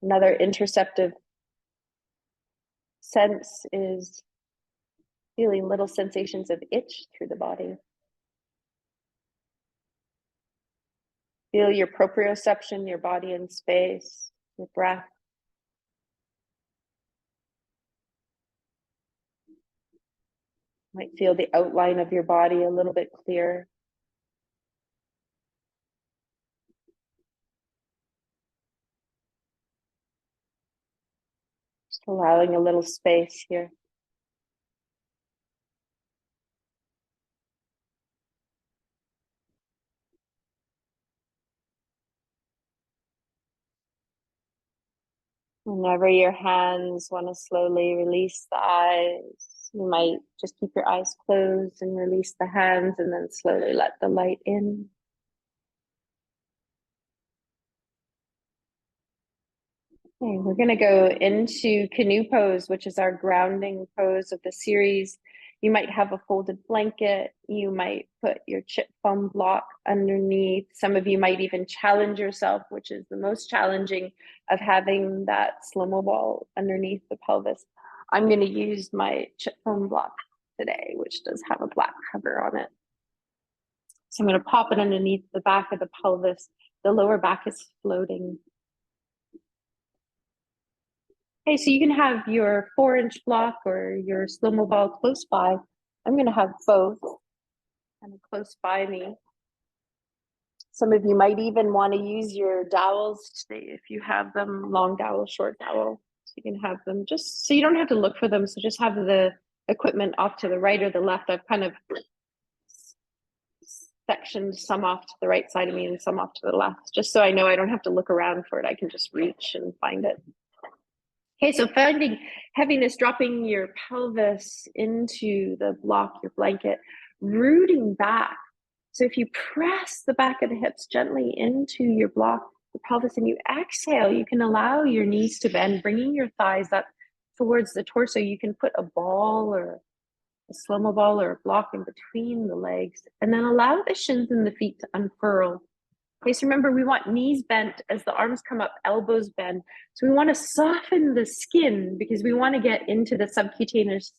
Speaker 1: Another interoceptive sense is feeling little sensations of itch through the body. Feel your proprioception, your body in space, your breath. Might feel the outline of your body a little bit clearer. Just allowing a little space here. Whenever your hands want to slowly release the eyes, you might just keep your eyes closed and release the hands and then slowly let the light in. Okay, we're going to go into canoe pose, which is our grounding pose of the series. You might have a folded blanket. You might put your chip foam block underneath. Some of you might even challenge yourself, which is the most challenging, of having that slow-mo ball underneath the pelvis. I'm going to use my chip foam block today, which does have a black cover on it. So I'm going to pop it underneath the back of the pelvis. The lower back is floating. Okay, so you can have your 4-inch block or your slow-mo ball close by. I'm going to have both kind of close by me. Some of you might even want to use your dowels today if you have them, long dowel, short dowel. So you can have them just so you don't have to look for them. So just have the equipment off to the right or the left. I've kind of sectioned some off to the right side of me and some off to the left, just so I know I don't have to look around for it. I can just reach and find it. Okay, so finding heaviness, dropping your pelvis into the block, your blanket, rooting back. So if you press the back of the hips gently into your block, the pelvis, and you exhale, you can allow your knees to bend, bringing your thighs up towards the torso. You can put a ball or a slow-mo ball or a block in between the legs, and then allow the shins and the feet to unfurl. Okay, so remember, we want knees bent as the arms come up, elbows bend. So we want to soften the skin because we want to get into the subcutaneous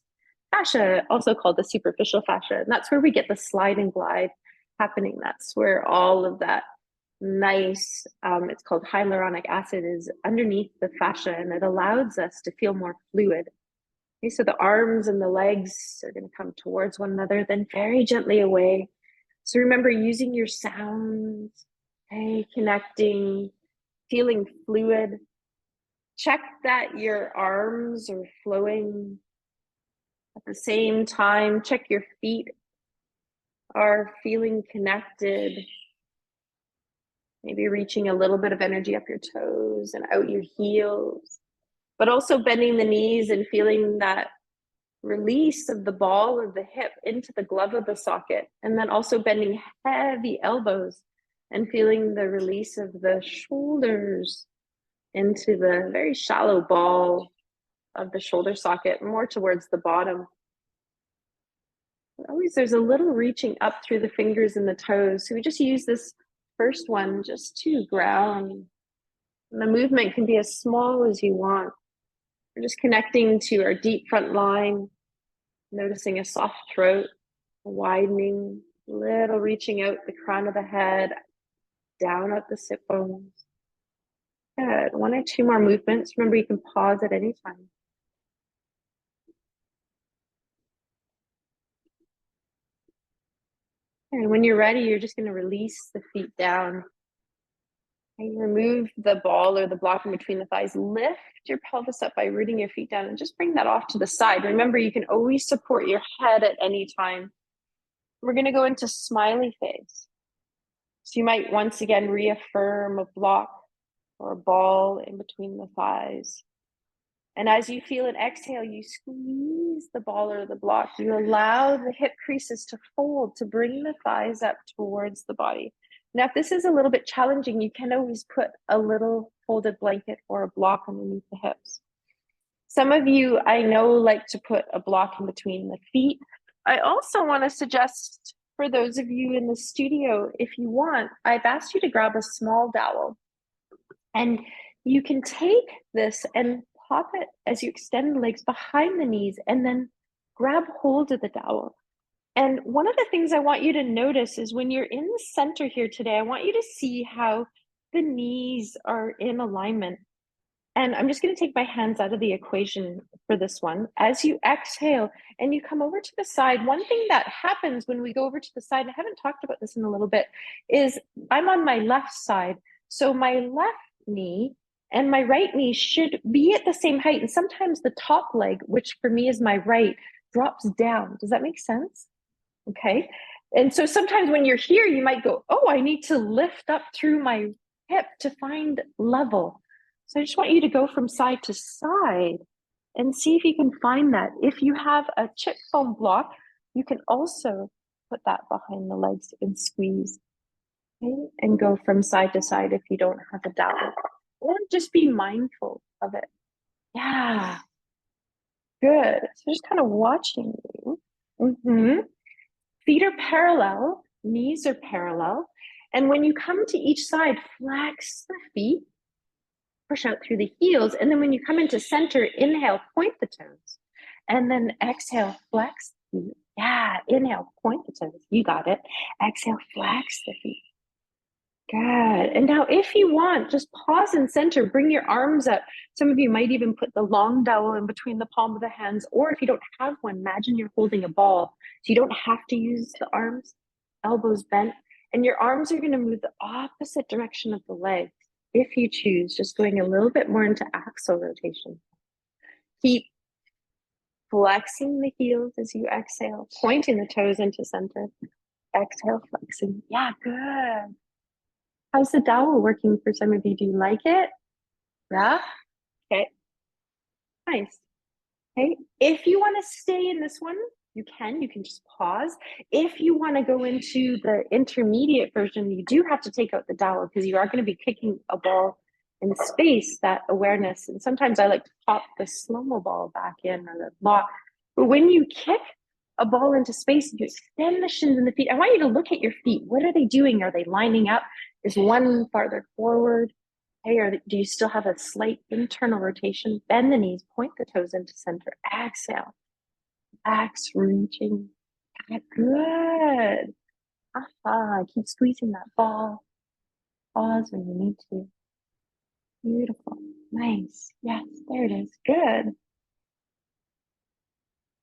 Speaker 1: fascia, also called the superficial fascia. And that's where we get the slide and glide happening. That's where all of that nice, it's called hyaluronic acid, is underneath the fascia, and it allows us to feel more fluid. Okay, so the arms and the legs are going to come towards one another, then very gently away. So remember, using your sounds, okay, connecting, feeling fluid. Check that your arms are flowing at the same time. Check your feet are feeling connected. Maybe reaching a little bit of energy up your toes and out your heels, but also bending the knees and feeling that release of the ball of the hip into the glove of the socket, and then also bending heavy elbows and feeling the release of the shoulders into the very shallow ball of the shoulder socket, more towards the bottom. But always there's a little reaching up through the fingers and the toes. So we just use this first one just to ground. And the movement can be as small as you want. We're just connecting to our deep front line, noticing a soft throat, a widening, little reaching out the crown of the head, down at the sit bones. Good. 1 or 2 more movements. Remember, you can pause at any time. And when you're ready, you're just going to release the feet down. And remove the ball or the block in between the thighs. Lift your pelvis up by rooting your feet down and just bring that off to the side. Remember, you can always support your head at any time. We're going to go into smiley face. So you might once again reaffirm a block or a ball in between the thighs. And as you feel an exhale, you squeeze the ball or the block. You allow the hip creases to fold to bring the thighs up towards the body. Now, if this is a little bit challenging, you can always put a little folded blanket or a block underneath the hips. Some of you, I know, like to put a block in between the feet. I also want to suggest, for those of you in the studio, if you want, I've asked you to grab a small dowel and you can take this and pop it as you extend the legs behind the knees and then grab hold of the dowel. And one of the things I want you to notice is when you're in the center here today, I want you to see how the knees are in alignment. And I'm just going to take my hands out of the equation for this one. As you exhale and you come over to the side, one thing that happens when we go over to the side, I haven't talked about this in a little bit, is I'm on my left side. So my left knee and my right knee should be at the same height. And sometimes the top leg, which for me is my right, drops down. Does that make sense? Okay. And so sometimes when you're here, you might go, oh, I need to lift up through my hip to find level. So I just want you to go from side to side and see if you can find that. If you have a chip foam block, you can also put that behind the legs and squeeze, okay? And go from side to side if you don't have a dowel. Or just be mindful of it. Yeah. Good. So just kind of watching you. Mm-hmm. Feet are parallel, knees are parallel. And when you come to each side, flex the feet, push out through the heels. And then when you come into center, inhale, point the toes. And then exhale, flex the feet. Yeah, inhale, point the toes. You got it. Exhale, flex the feet. Good. And now if you want, just pause in center, bring your arms up. Some of you might even put the long dowel in between the palm of the hands, or if you don't have one, imagine you're holding a ball. So you don't have to use the arms, elbows bent, and your arms are going to move the opposite direction of the legs. If you choose, just going a little bit more into axle rotation. Keep flexing the heels as you exhale, pointing the toes into center. Exhale, flexing. Yeah, good. How's the dowel working for some of you? Do you like it? Yeah? Okay. Nice. Okay. If you want to stay in this one, you can. You can just pause. If you want to go into the intermediate version, you do have to take out the dowel because you are going to be kicking a ball in space, that awareness. And sometimes I like to pop the slow-mo ball back in or the block. But when you kick a ball into space, you extend the shins and the feet. I want you to look at your feet. What are they doing? Are they lining up? Is one farther forward? Hey, do you still have a slight internal rotation? Bend the knees, point the toes into center. Exhale. Relax, reaching. Good. Keep squeezing that ball. Pause when you need to. Beautiful. Nice. Yes, there it is. Good.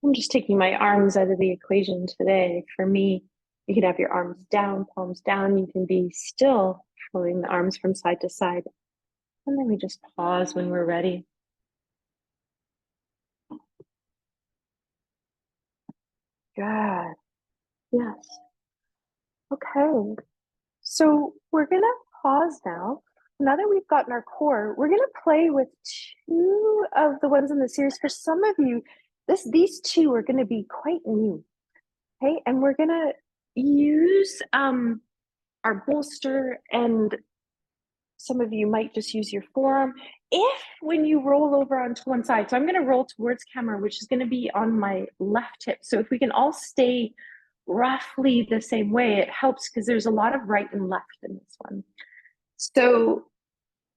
Speaker 1: I'm just taking my arms out of the equation today. For me, you can have your arms down, palms down. You can be still pulling the arms from side to side. And then we just pause when we're ready. Good. Yes. Okay. So we're going to pause now. Now that we've gotten our core, we're going to play with two of the ones in the series. For some of you, these two are going to be quite new. Okay. And we're going to use our bolster, and some of you might just use your forearm. If when you roll over onto one side, so I'm going to roll towards camera, which is going to be on my left hip. So if we can all stay roughly the same way, it helps because there's a lot of right and left in this one. So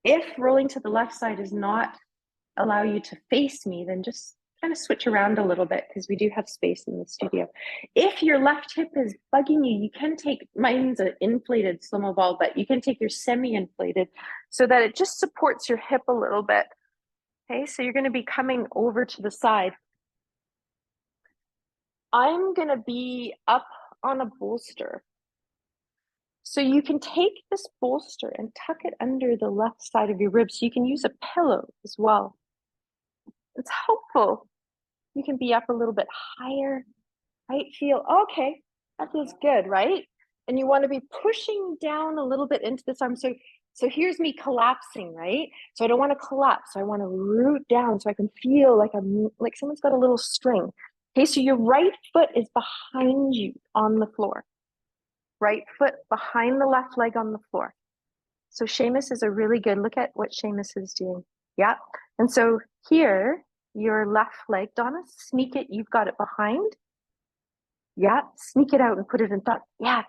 Speaker 1: if rolling to the left side does not allow you to face me, then just kind of switch around a little bit because we do have space in the studio. If your left hip is bugging you, you can take, mine's an inflated slow-mo ball, but you can take your semi-inflated so that it just supports your hip a little bit. Okay, so you're going to be coming over to the side. I'm going to be up on a bolster. So you can take this bolster and tuck it under the left side of your ribs. So you can use a pillow as well. It's helpful. You can be up a little bit higher, right? Feel, okay, that feels good, right? And you want to be pushing down a little bit into this arm. So here's me collapsing, right? So I don't want to collapse. I want to root down so I can feel like like someone's got a little string. Okay, so your right foot is behind you on the floor. Right foot behind the left leg on the floor. So Seamus is a really good, look at what Seamus is doing. Yeah. And so here, your left leg, Donna, sneak it. You've got it behind. Yeah. Sneak it out and put it in front. Yeah.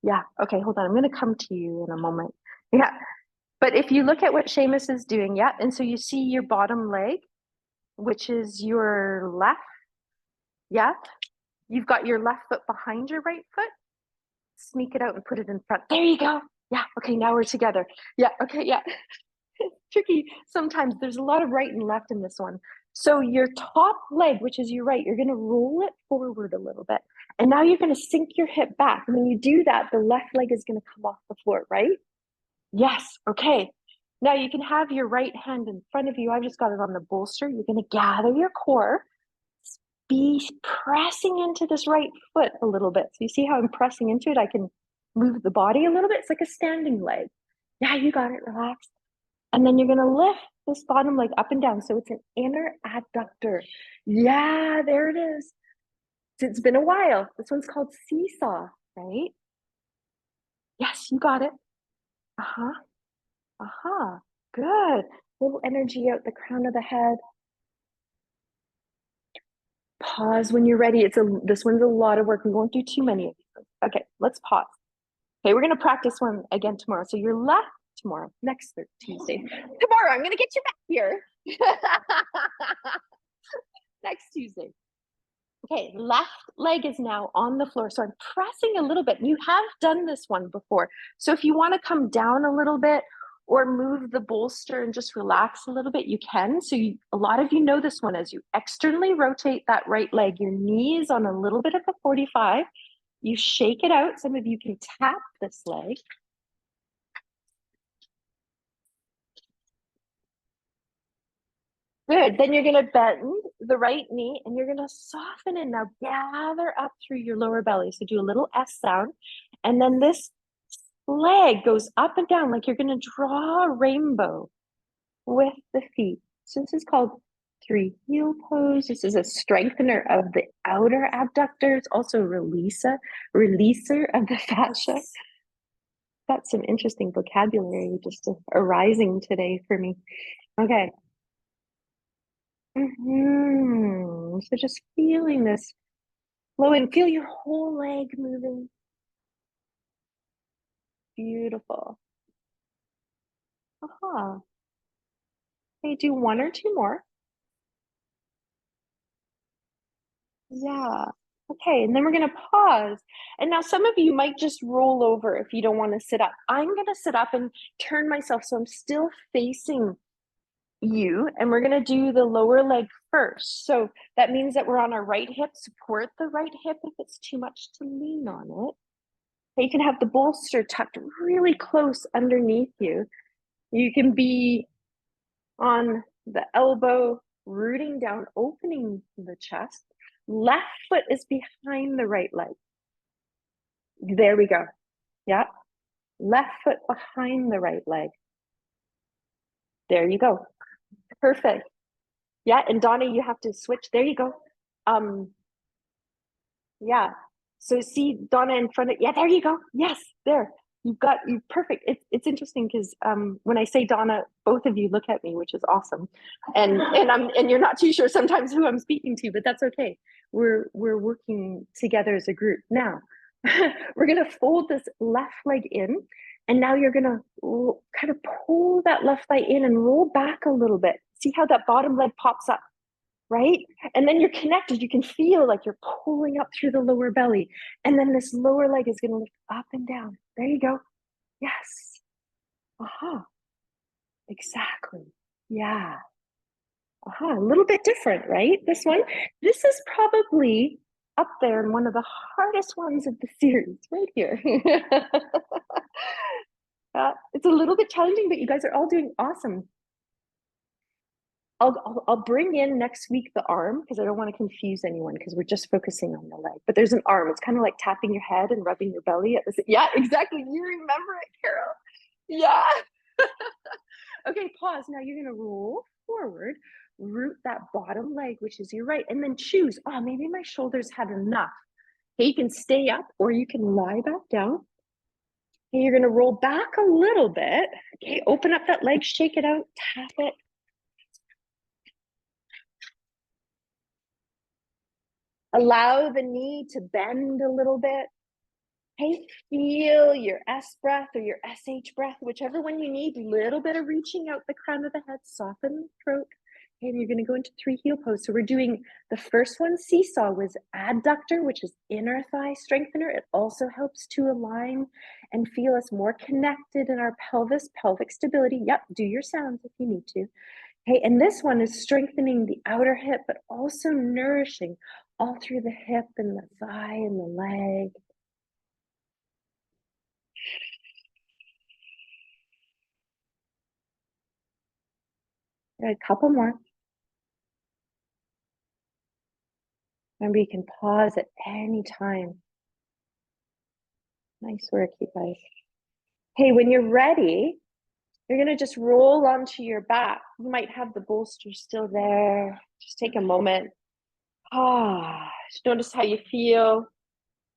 Speaker 1: Yeah. Okay. Hold on. I'm going to come to you in a moment. Yeah. But if you look at what Seamus is doing, yeah, and so you see your bottom leg, which is your left, yeah. You've got your left foot behind your right foot. Sneak it out and put it in front. There you go. Yeah, okay, now we're together. Yeah, okay, yeah. Tricky. Sometimes there's a lot of right and left in this one. So your top leg, which is your right, you're going to roll it forward a little bit. And now you're going to sink your hip back. And when you do that, the left leg is going to come off the floor, right? Yes. Okay. Now you can have your right hand in front of you. I've just got it on the bolster. You're going to gather your core, be pressing into this right foot a little bit. So you see how I'm pressing into it? I can move the body a little bit. It's like a standing leg. Yeah, you got it. Relax. And then you're going to lift this bottom leg up and down. So it's an inner adductor. Yeah, there it is. It's been a while. This one's called seesaw, right? Yes, you got it. Uh-huh. Uh-huh. Good. Little energy out the crown of the head. Pause when you're ready. This one's a lot of work. We won't do too many of these. Okay, let's pause. Okay, we're gonna practice one again tomorrow. So you're left tomorrow, next Tuesday. Tomorrow, I'm gonna get you back here. Next Tuesday. Okay, left leg is now on the floor. So I'm pressing a little bit. You have done this one before. So if you want to come down a little bit or move the bolster and just relax a little bit, you can. So a lot of you know this one. As you externally rotate that right leg, your knee is on a little bit of a 45. You shake it out. Some of you can tap this leg. Good. Then you're going to bend the right knee and you're going to soften it. Now gather up through your lower belly. So do a little S sound. And then this leg goes up and down like you're going to draw a rainbow with the feet. So this is called three heel pose. This is a strengthener of the outer abductors, also releaser of the fascia. Got some interesting vocabulary just arising today for me. Okay. So just feeling this flow and feel your whole leg moving. Beautiful. Aha. Okay, do one or two more. Yeah. Okay, and then we're going to pause. And now some of you might just roll over if you don't want to sit up. I'm going to sit up and turn myself so I'm still facing you, and we're going to do the lower leg first. So that means that we're on our right hip. Support the right hip if it's too much to lean on it. You can have the bolster tucked really close underneath you. You can be on the elbow, rooting down, opening the chest. Left foot is behind the right leg. There we go. Yeah. Left foot behind the right leg. There you go. Perfect. Yeah. And Donna, you have to switch. There you go. Yeah. So see Donna in front of, yeah, there you go. Yes, there. You've got you perfect. It's interesting because when I say Donna, both of you look at me, which is awesome. And you're not too sure sometimes who I'm speaking to, but that's okay. We're working together as a group. Now, we're gonna fold this left leg in, and now you're gonna kind of pull that left leg in and roll back a little bit. See how that bottom leg pops up, right? And then you're connected. You can feel like you're pulling up through the lower belly. And then this lower leg is going to lift up and down. There you go. Yes. Aha. Exactly. Yeah. Aha. A little bit different, right? This one. This is probably up there in one of the hardest ones of the series right here. It's a little bit challenging, but you guys are all doing awesome. I'll bring in next week the arm because I don't want to confuse anyone because we're just focusing on the leg. But there's an arm. It's kind of like tapping your head and rubbing your belly. Yeah, exactly. You remember it, Carol. Yeah. Okay, pause. Now you're going to roll forward, root that bottom leg, which is your right, and then choose. Oh, maybe my shoulders had enough. Okay, you can stay up or you can lie back down. Okay, you're going to roll back a little bit. Okay, open up that leg, shake it out, tap it. Allow the knee to bend a little bit. Hey, feel your S breath or your SH breath, whichever one you need. Little bit of reaching out the crown of the head, soften the throat. Okay, you're going to go into 3 heel pose. So we're doing the first one, seesaw, was adductor, which is inner thigh strengthener. It also helps to align and feel us more connected in our pelvis, pelvic stability. Yep, do your sounds if you need to. Okay, and this one is strengthening the outer hip, but also nourishing all through the hip and the thigh and the leg. A couple more. Remember, you can pause at any time. Nice work, you guys. Hey, when you're ready, you're going to just roll onto your back. You might have the bolster still there. Just take a moment. Just notice how you feel.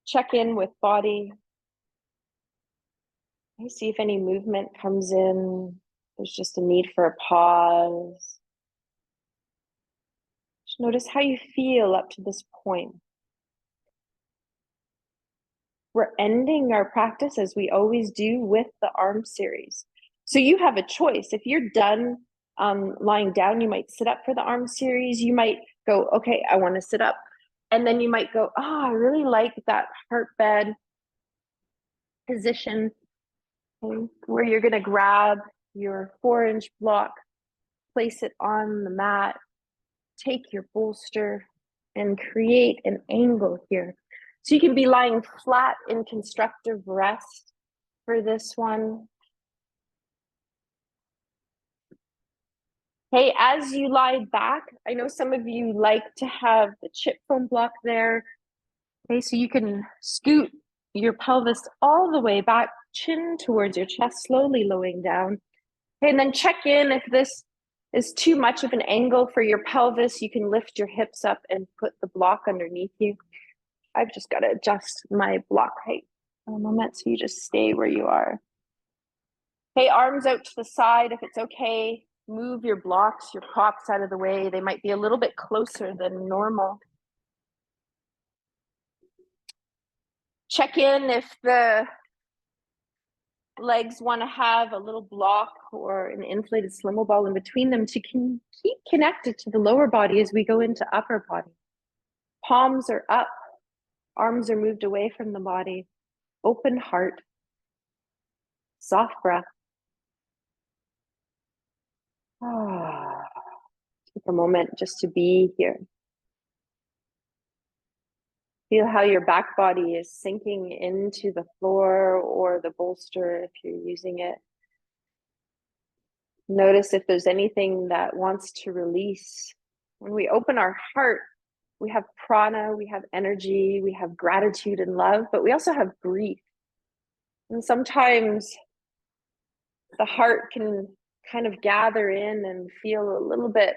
Speaker 1: Check in with body. See if any movement comes in. There's just a need for a pause. Just notice how you feel up to this point. We're ending our practice as we always do with the arm series. So you have a choice. If you're done lying down, you might sit up for the arm series. You might go, okay, I want to sit up. And then you might go, I really like that heart bed position, okay, where you're going to grab your 4-inch block, place it on the mat, take your bolster, and create an angle here. So you can be lying flat in constructive rest for this one. Hey, as you lie back, I know some of you like to have the chip foam block there. Okay, so you can scoot your pelvis all the way back, chin towards your chest, slowly lowering down. Okay, and then check in if this is too much of an angle for your pelvis. You can lift your hips up and put the block underneath you. I've just got to adjust my block height for a moment, so you just stay where you are. Okay, arms out to the side if it's okay. Move your blocks, your props out of the way. They might be a little bit closer than normal. Check in if the legs want to have a little block or an inflated slimmo ball in between them to keep connected to the lower body as we go into upper body. Palms are up, arms are moved away from the body. Open heart, soft breath. Take a moment just to be here. Feel how your back body is sinking into the floor or the bolster if you're using it. Notice if there's anything that wants to release. When we open our heart, we have prana, we have energy, we have gratitude and love, but we also have grief. And sometimes the heart can kind of gather in and feel a little bit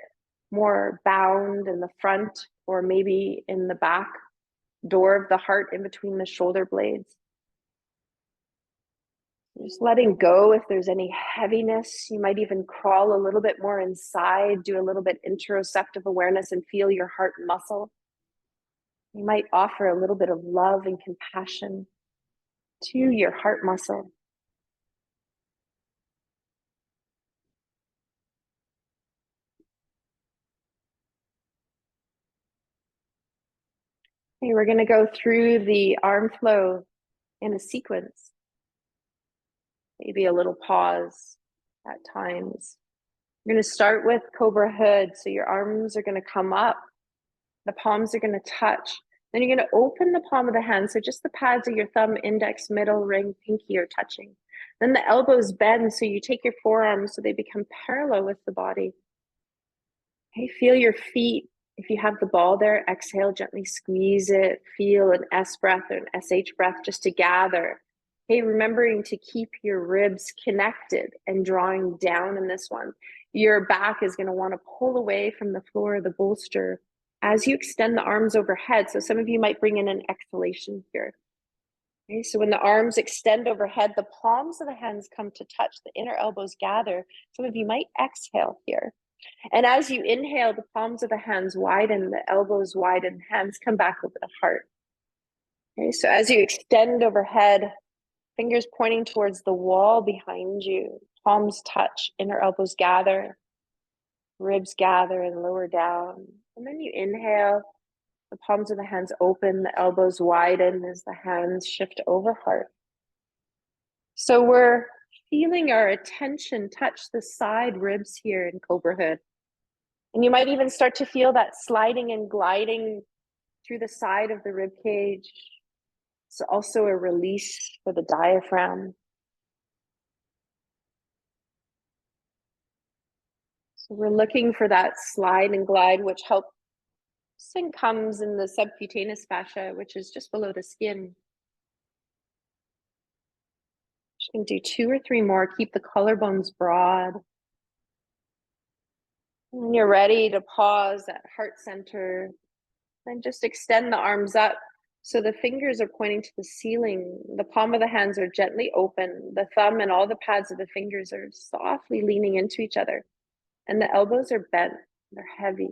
Speaker 1: more bound in the front or maybe in the back door of the heart in between the shoulder blades. Just letting go if there's any heaviness. You might even crawl a little bit more inside, do a little bit interoceptive awareness and feel your heart muscle. You might offer a little bit of love and compassion to your heart muscle. Okay, we're going to go through the arm flow in a sequence. Maybe a little pause at times. We're going to start with Cobra Hood. So your arms are going to come up. The palms are going to touch. Then you're going to open the palm of the hand. So just the pads of your thumb, index, middle, ring, pinky are touching. Then the elbows bend. So you take your forearms so they become parallel with the body. Okay, feel your feet. If you have the ball there, exhale, gently squeeze it. Feel an S breath or an SH breath just to gather. Okay, remembering to keep your ribs connected and drawing down in this one. Your back is going to want to pull away from the floor of the bolster as you extend the arms overhead. So some of you might bring in an exhalation here. Okay, so when the arms extend overhead, the palms of the hands come to touch, the inner elbows gather. Some of you might exhale here. And as you inhale, the palms of the hands widen, the elbows widen, hands come back over the heart. Okay, so as you extend overhead, fingers pointing towards the wall behind you, palms touch, inner elbows gather, ribs gather and lower down. And then you inhale, the palms of the hands open, the elbows widen as the hands shift over heart. So we're feeling our attention touch the side ribs here in Cobra Hood. And you might even start to feel that sliding and gliding through the side of the rib cage. It's also a release for the diaphragm. So we're looking for that slide and glide, which helps and comes in the subcutaneous fascia, which is just below the skin. You can do 2 or 3 more. Keep the collarbones broad. When you're ready to pause at heart center, then just extend the arms up. So the fingers are pointing to the ceiling. The palm of the hands are gently open. The thumb and all the pads of the fingers are softly leaning into each other. And the elbows are bent. They're heavy.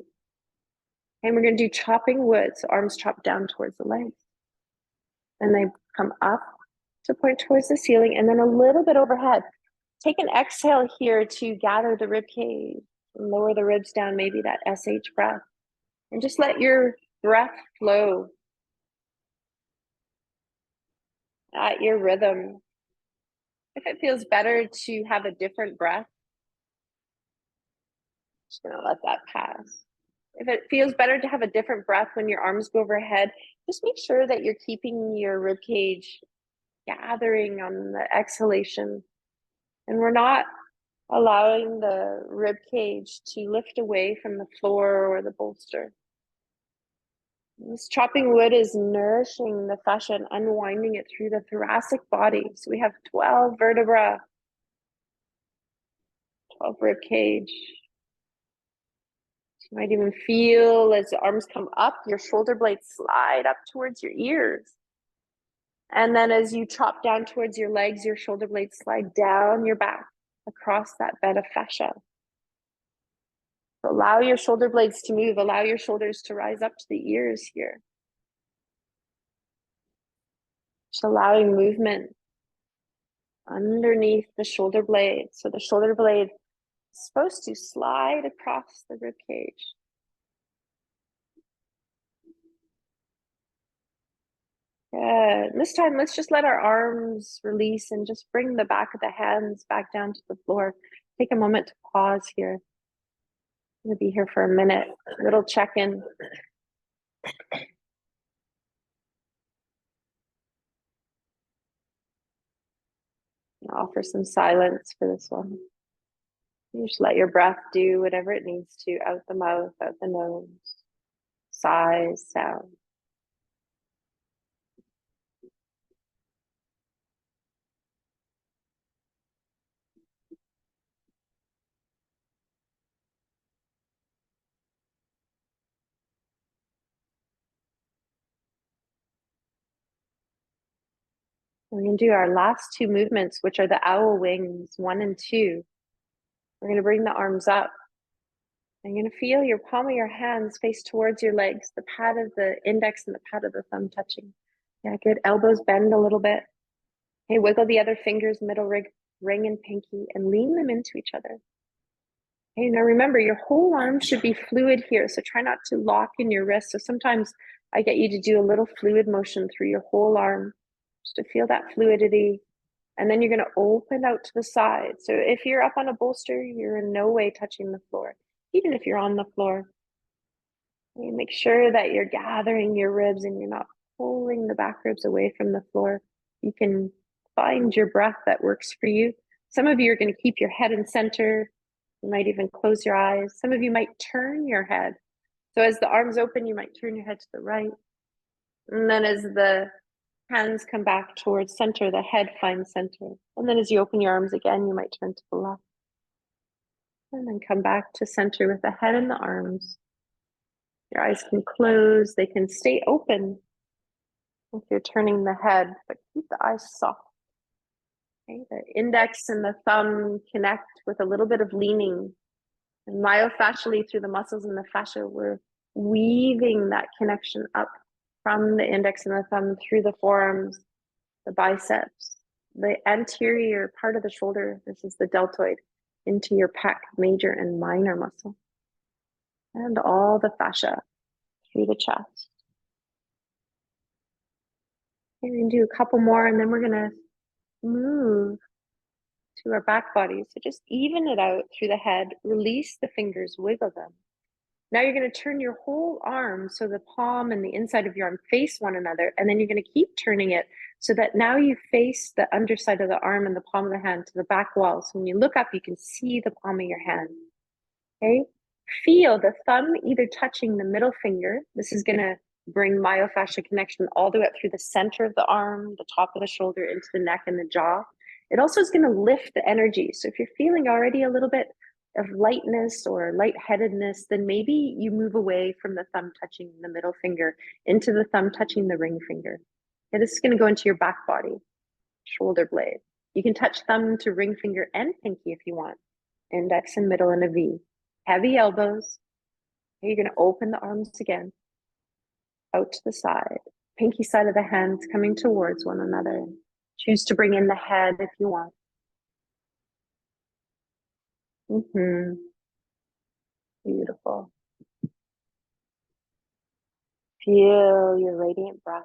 Speaker 1: And we're going to do chopping wood. So arms chop down towards the legs. And they come up to point towards the ceiling and then a little bit overhead. Take an exhale here to gather the rib cage and lower the ribs down, maybe that SH breath. And just let your breath flow at your rhythm. If it feels better to have a different breath, just gonna let that pass. If it feels better to have a different breath when your arms go overhead, just make sure that you're keeping your rib cage gathering on the exhalation. And we're not allowing the rib cage to lift away from the floor or the bolster. This chopping wood is nourishing the fascia and unwinding it through the thoracic body. So we have 12 vertebrae, 12 rib cage. You might even feel as the arms come up, your shoulder blades slide up towards your ears. And then as you chop down towards your legs, your shoulder blades slide down your back across that bed of fascia. So allow your shoulder blades to move. Allow your shoulders to rise up to the ears here. Just allowing movement underneath the shoulder blade. So the shoulder blade is supposed to slide across the rib cage. Good. This time, let's just let our arms release and just bring the back of the hands back down to the floor. Take a moment to pause here. I'm going to be here for a minute. A little check-in. Offer some silence for this one. You just let your breath do whatever it needs to, out the mouth, out the nose, sighs, sound. We're going to do our last 2 movements, which are the owl wings, 1 and 2. We're going to bring the arms up. I'm going to feel your palm of your hands face towards your legs, the pad of the index and the pad of the thumb touching. Yeah, good. Elbows bend a little bit. Okay, wiggle the other fingers, middle ring and pinky, and lean them into each other. Okay, now remember, your whole arm should be fluid here, so try not to lock in your wrist. So sometimes I get you to do a little fluid motion through your whole arm, just to feel that fluidity. And then you're going to open out to the side. So if you're up on a bolster, you're in no way touching the floor. Even if you're on the floor, you make sure that you're gathering your ribs and you're not pulling the back ribs away from the floor. You can find your breath that works for you. Some of you are going to keep your head in center. You might even close your eyes. Some of you might turn your head. So as the arms open, you might turn your head to the right. And then as the hands come back towards center, the head finds center. And then as you open your arms again, you might turn to the left. And then come back to center with the head and the arms. Your eyes can close, they can stay open if you're turning the head, but keep the eyes soft. Okay? The index and the thumb connect with a little bit of leaning. And myofascially through the muscles in the fascia, we're weaving that connection up from the index and the thumb through the forearms, the biceps, the anterior part of the shoulder. This is the deltoid, into your pec, major and minor muscle, and all the fascia through the chest. We're going to do a couple more, and then we're going to move to our back body. So just even it out through the head, release the fingers, wiggle them. Now you're going to turn your whole arm so the palm and the inside of your arm face one another, and then you're going to keep turning it so that now you face the underside of the arm and the palm of the hand to the back wall. So when you look up, you can see the palm of your hand. Okay? Feel the thumb either touching the middle finger. This is going to bring myofascial connection all the way up through the center of the arm, the top of the shoulder, into the neck and the jaw. It also is going to lift the energy. So if you're feeling already a little bit of lightness or lightheadedness, then maybe you move away from the thumb touching the middle finger into the thumb touching the ring finger. And this is going to go into your back body, shoulder blade. You can touch thumb to ring finger and pinky if you want. Index and middle in a V. Heavy elbows. You're going to open the arms again, out to the side. Pinky side of the hands coming towards one another. Choose to bring in the head if you want. Beautiful. Feel your radiant breath.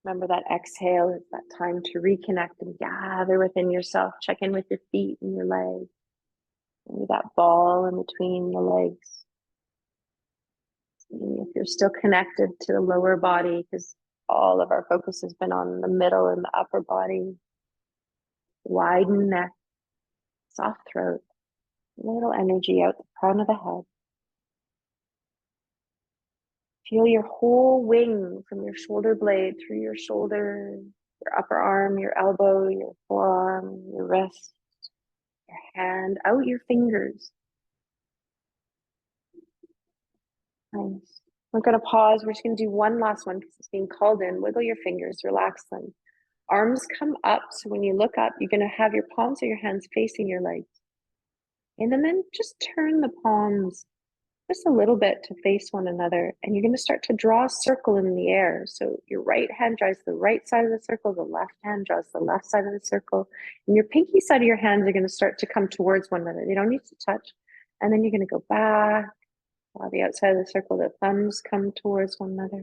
Speaker 1: Remember that exhale is that time to reconnect and gather within yourself. Check in with your feet and your legs. Maybe that ball in between the legs. See if you're still connected to the lower body, because all of our focus has been on the middle and the upper body. Widen neck, soft throat, little energy out the crown of the head. Feel your whole wing from your shoulder blade through your shoulder, your upper arm, your elbow, your forearm, your wrist, your hand, out your fingers. Nice. We're going to pause. We're just going to do one last one because it's being called in. Wiggle your fingers, relax them. Arms come up. So when you look up, you're going to have your palms of your hands facing your legs. And then just turn the palms just a little bit to face one another. And you're going to start to draw a circle in the air. So your right hand draws the right side of the circle, the left hand draws the left side of the circle. And your pinky side of your hands are going to start to come towards one another. They don't need to touch. And then you're going to go back. The outside of the circle, the thumbs come towards one another.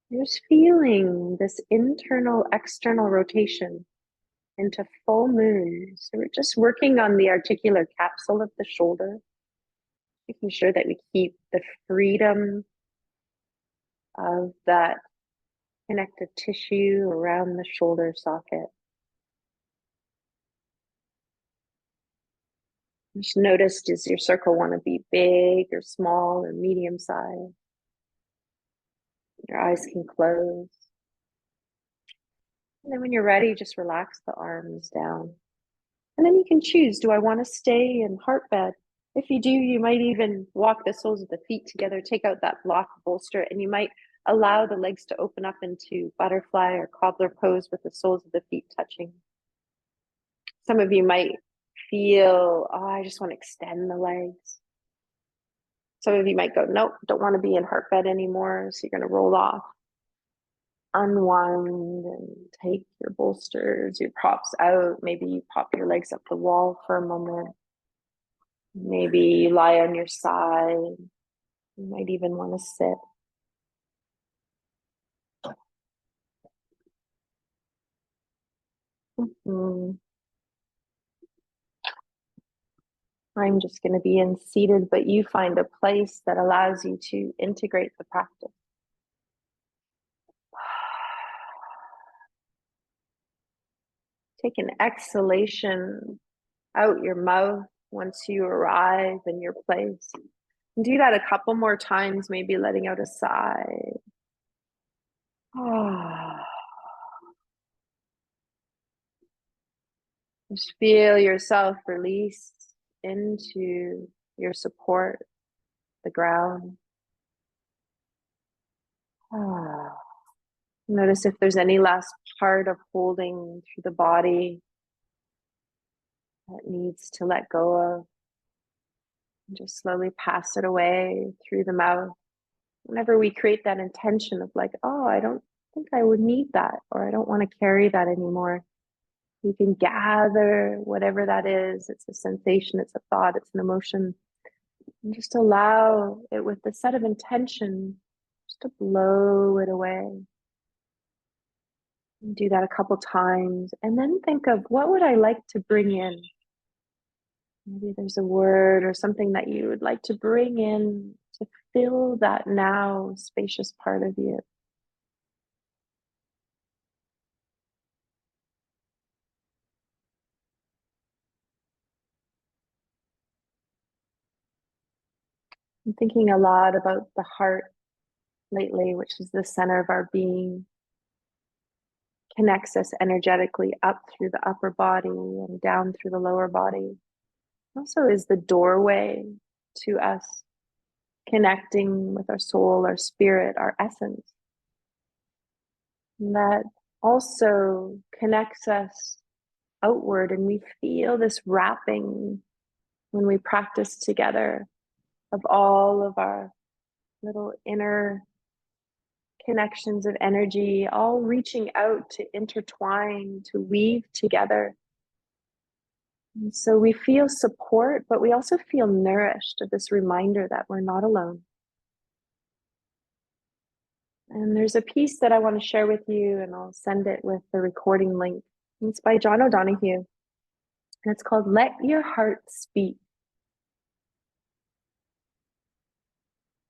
Speaker 1: You're just feeling this internal, external rotation into full moon. So we're just working on the articular capsule of the shoulder, making sure that we keep the freedom of that connective tissue around the shoulder socket. Just notice, does your circle want to be big or small or medium size? Your eyes can close. And then when you're ready, just relax the arms down. And then you can choose, do I want to stay in heart bed? If you do, you might even walk the soles of the feet together, take out that block bolster, and you might allow the legs to open up into butterfly or cobbler pose with the soles of the feet touching. Some of you might feel, oh, I just want to extend the legs. Some of you might go, nope, don't want to be in heart bed anymore. So you're going to roll off, unwind, and take your bolsters, your props out. Maybe you pop your legs up the wall for a moment. Maybe you lie on your side. You might even want to sit. I'm just going to be in seated, but you find a place that allows you to integrate the practice. Take an exhalation out your mouth once you arrive in your place. And do that a couple more times, maybe letting out a sigh. Just feel yourself release into your support, the ground. Notice if there's any last part of holding through the body that needs to let go of. And just slowly pass it away through the mouth, Whenever we create that intention of like, oh, I don't think I would need that, or I don't want to carry that anymore, you can gather whatever that is. It's a sensation, it's a thought, it's an emotion, and just allow it with the set of intention just to blow it away. And do that a couple times, and then think of what would I like to bring in. Maybe there's a word or something that you would like to bring in to fill that now spacious part of you. I'm thinking a lot about the heart lately, which is the center of our being, connects us energetically up through the upper body and down through the lower body. Also is the doorway to us connecting with our soul, our spirit, our essence. And that also connects us outward, and we feel this wrapping when we practice together of all of our little inner connections of energy, all reaching out to intertwine, to weave together. And so we feel support, but we also feel nourished of this reminder that we're not alone. And there's a piece that I want to share with you, and I'll send it with the recording link. It's by John O'Donohue, and it's called Let Your Heart Speak.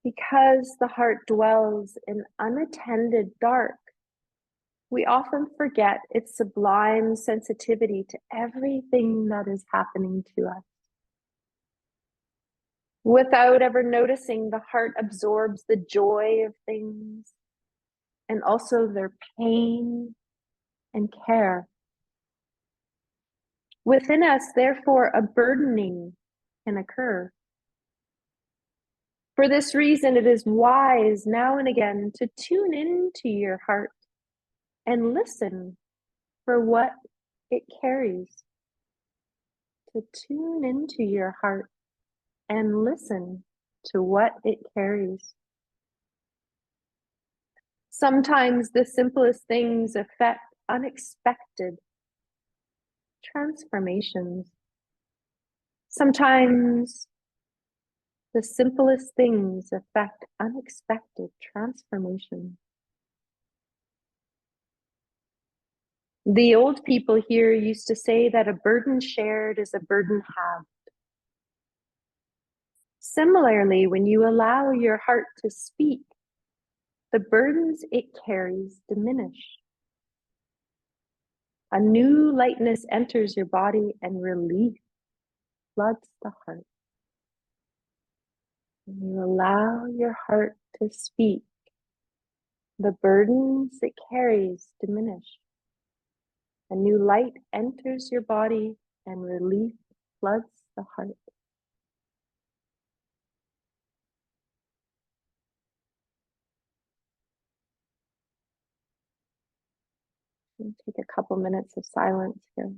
Speaker 1: Because the heart dwells in unattended dark, we often forget its sublime sensitivity to everything that is happening to us. Without ever noticing, the heart absorbs the joy of things and also their pain and care. Within us, therefore, a burdening can occur. For this reason, it is wise now and again to tune into your heart and listen for what it carries. To tune into your heart and listen to what it carries. Sometimes the simplest things affect unexpected transformations. Sometimes the simplest things affect unexpected transformation. The old people here used to say that a burden shared is a burden halved. Similarly, when you allow your heart to speak, the burdens it carries diminish. A new lightness enters your body and relief floods the heart. When you allow your heart to speak, the burdens it carries diminish. A new light enters your body and relief floods the heart. Take a couple minutes of silence here.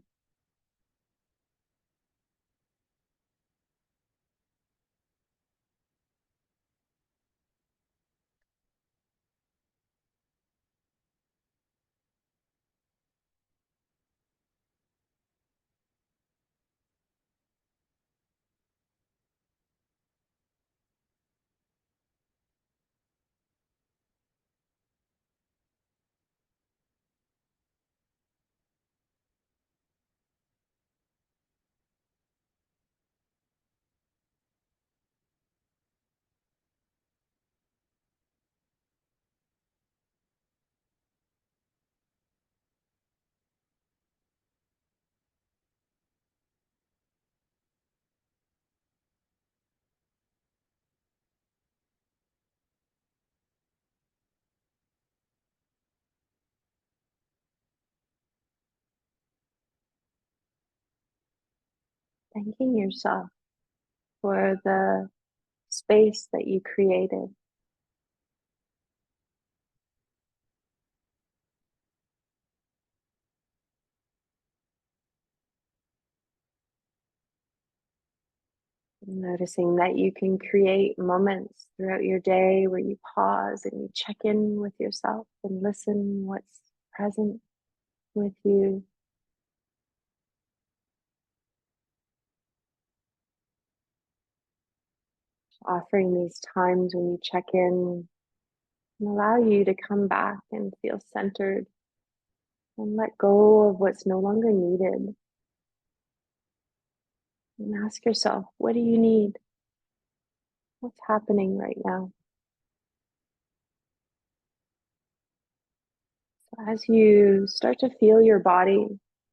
Speaker 1: Thanking yourself for the space that you created. Noticing that you can create moments throughout your day where you pause and you check in with yourself and listen what's present with you. Offering these times when you check in and allow you to come back and feel centered and let go of what's no longer needed. And ask yourself, what do you need? What's happening right now? So as you start to feel your body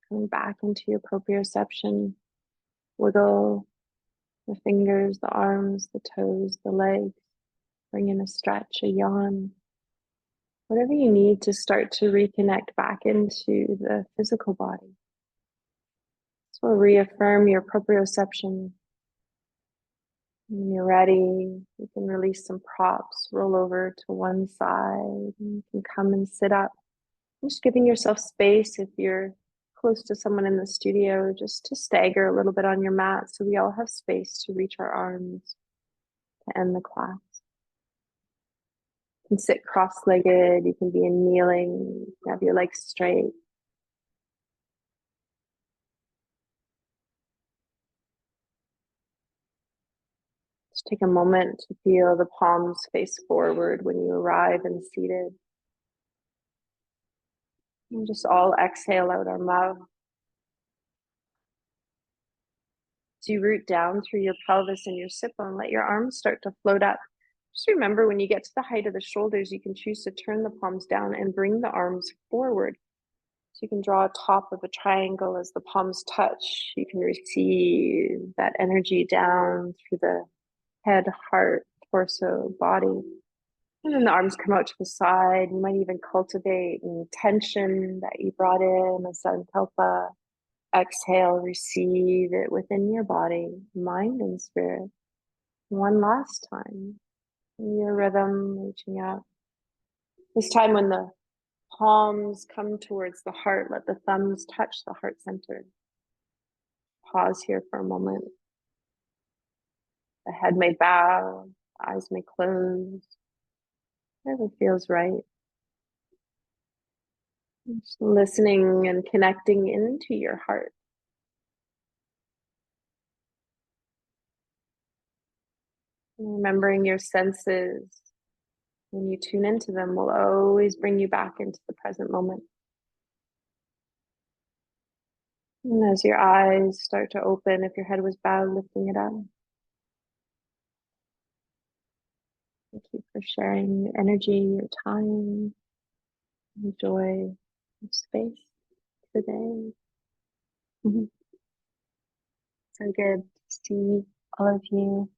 Speaker 1: coming back into your proprioception, wiggle the fingers, the arms, the toes, the legs, bring in a stretch, a yawn, whatever you need to start to reconnect back into the physical body. So reaffirm your proprioception. When you're ready, you can release some props, roll over to one side, and you can come and sit up. Just giving yourself space if you're close to someone in the studio, just to stagger a little bit on your mat so we all have space to reach our arms to end the class. You can sit cross-legged, you can be in kneeling, have your legs straight. Just take a moment to feel the palms face forward when you arrive and seated. And just all exhale out our mouth. As you root down through your pelvis and your sit bone, let your arms start to float up. Just remember, when you get to the height of the shoulders, you can choose to turn the palms down and bring the arms forward. So you can draw a top of a triangle as the palms touch. You can receive that energy down through the head, heart, torso, body. And then the arms come out to the side. You might even cultivate any tension that you brought in, a sankalpa. Exhale, receive it within your body, mind, and spirit. One last time. In your rhythm, reaching out. This time when the palms come towards the heart, let the thumbs touch the heart center. Pause here for a moment. The head may bow, eyes may close. Whatever feels right. Just listening and connecting into your heart. Remembering your senses, when you tune into them, will always bring you back into the present moment. And as your eyes start to open, if your head was bowed, lifting it up. Thank you for sharing your energy, your time, enjoy your space today. So good to see all of you.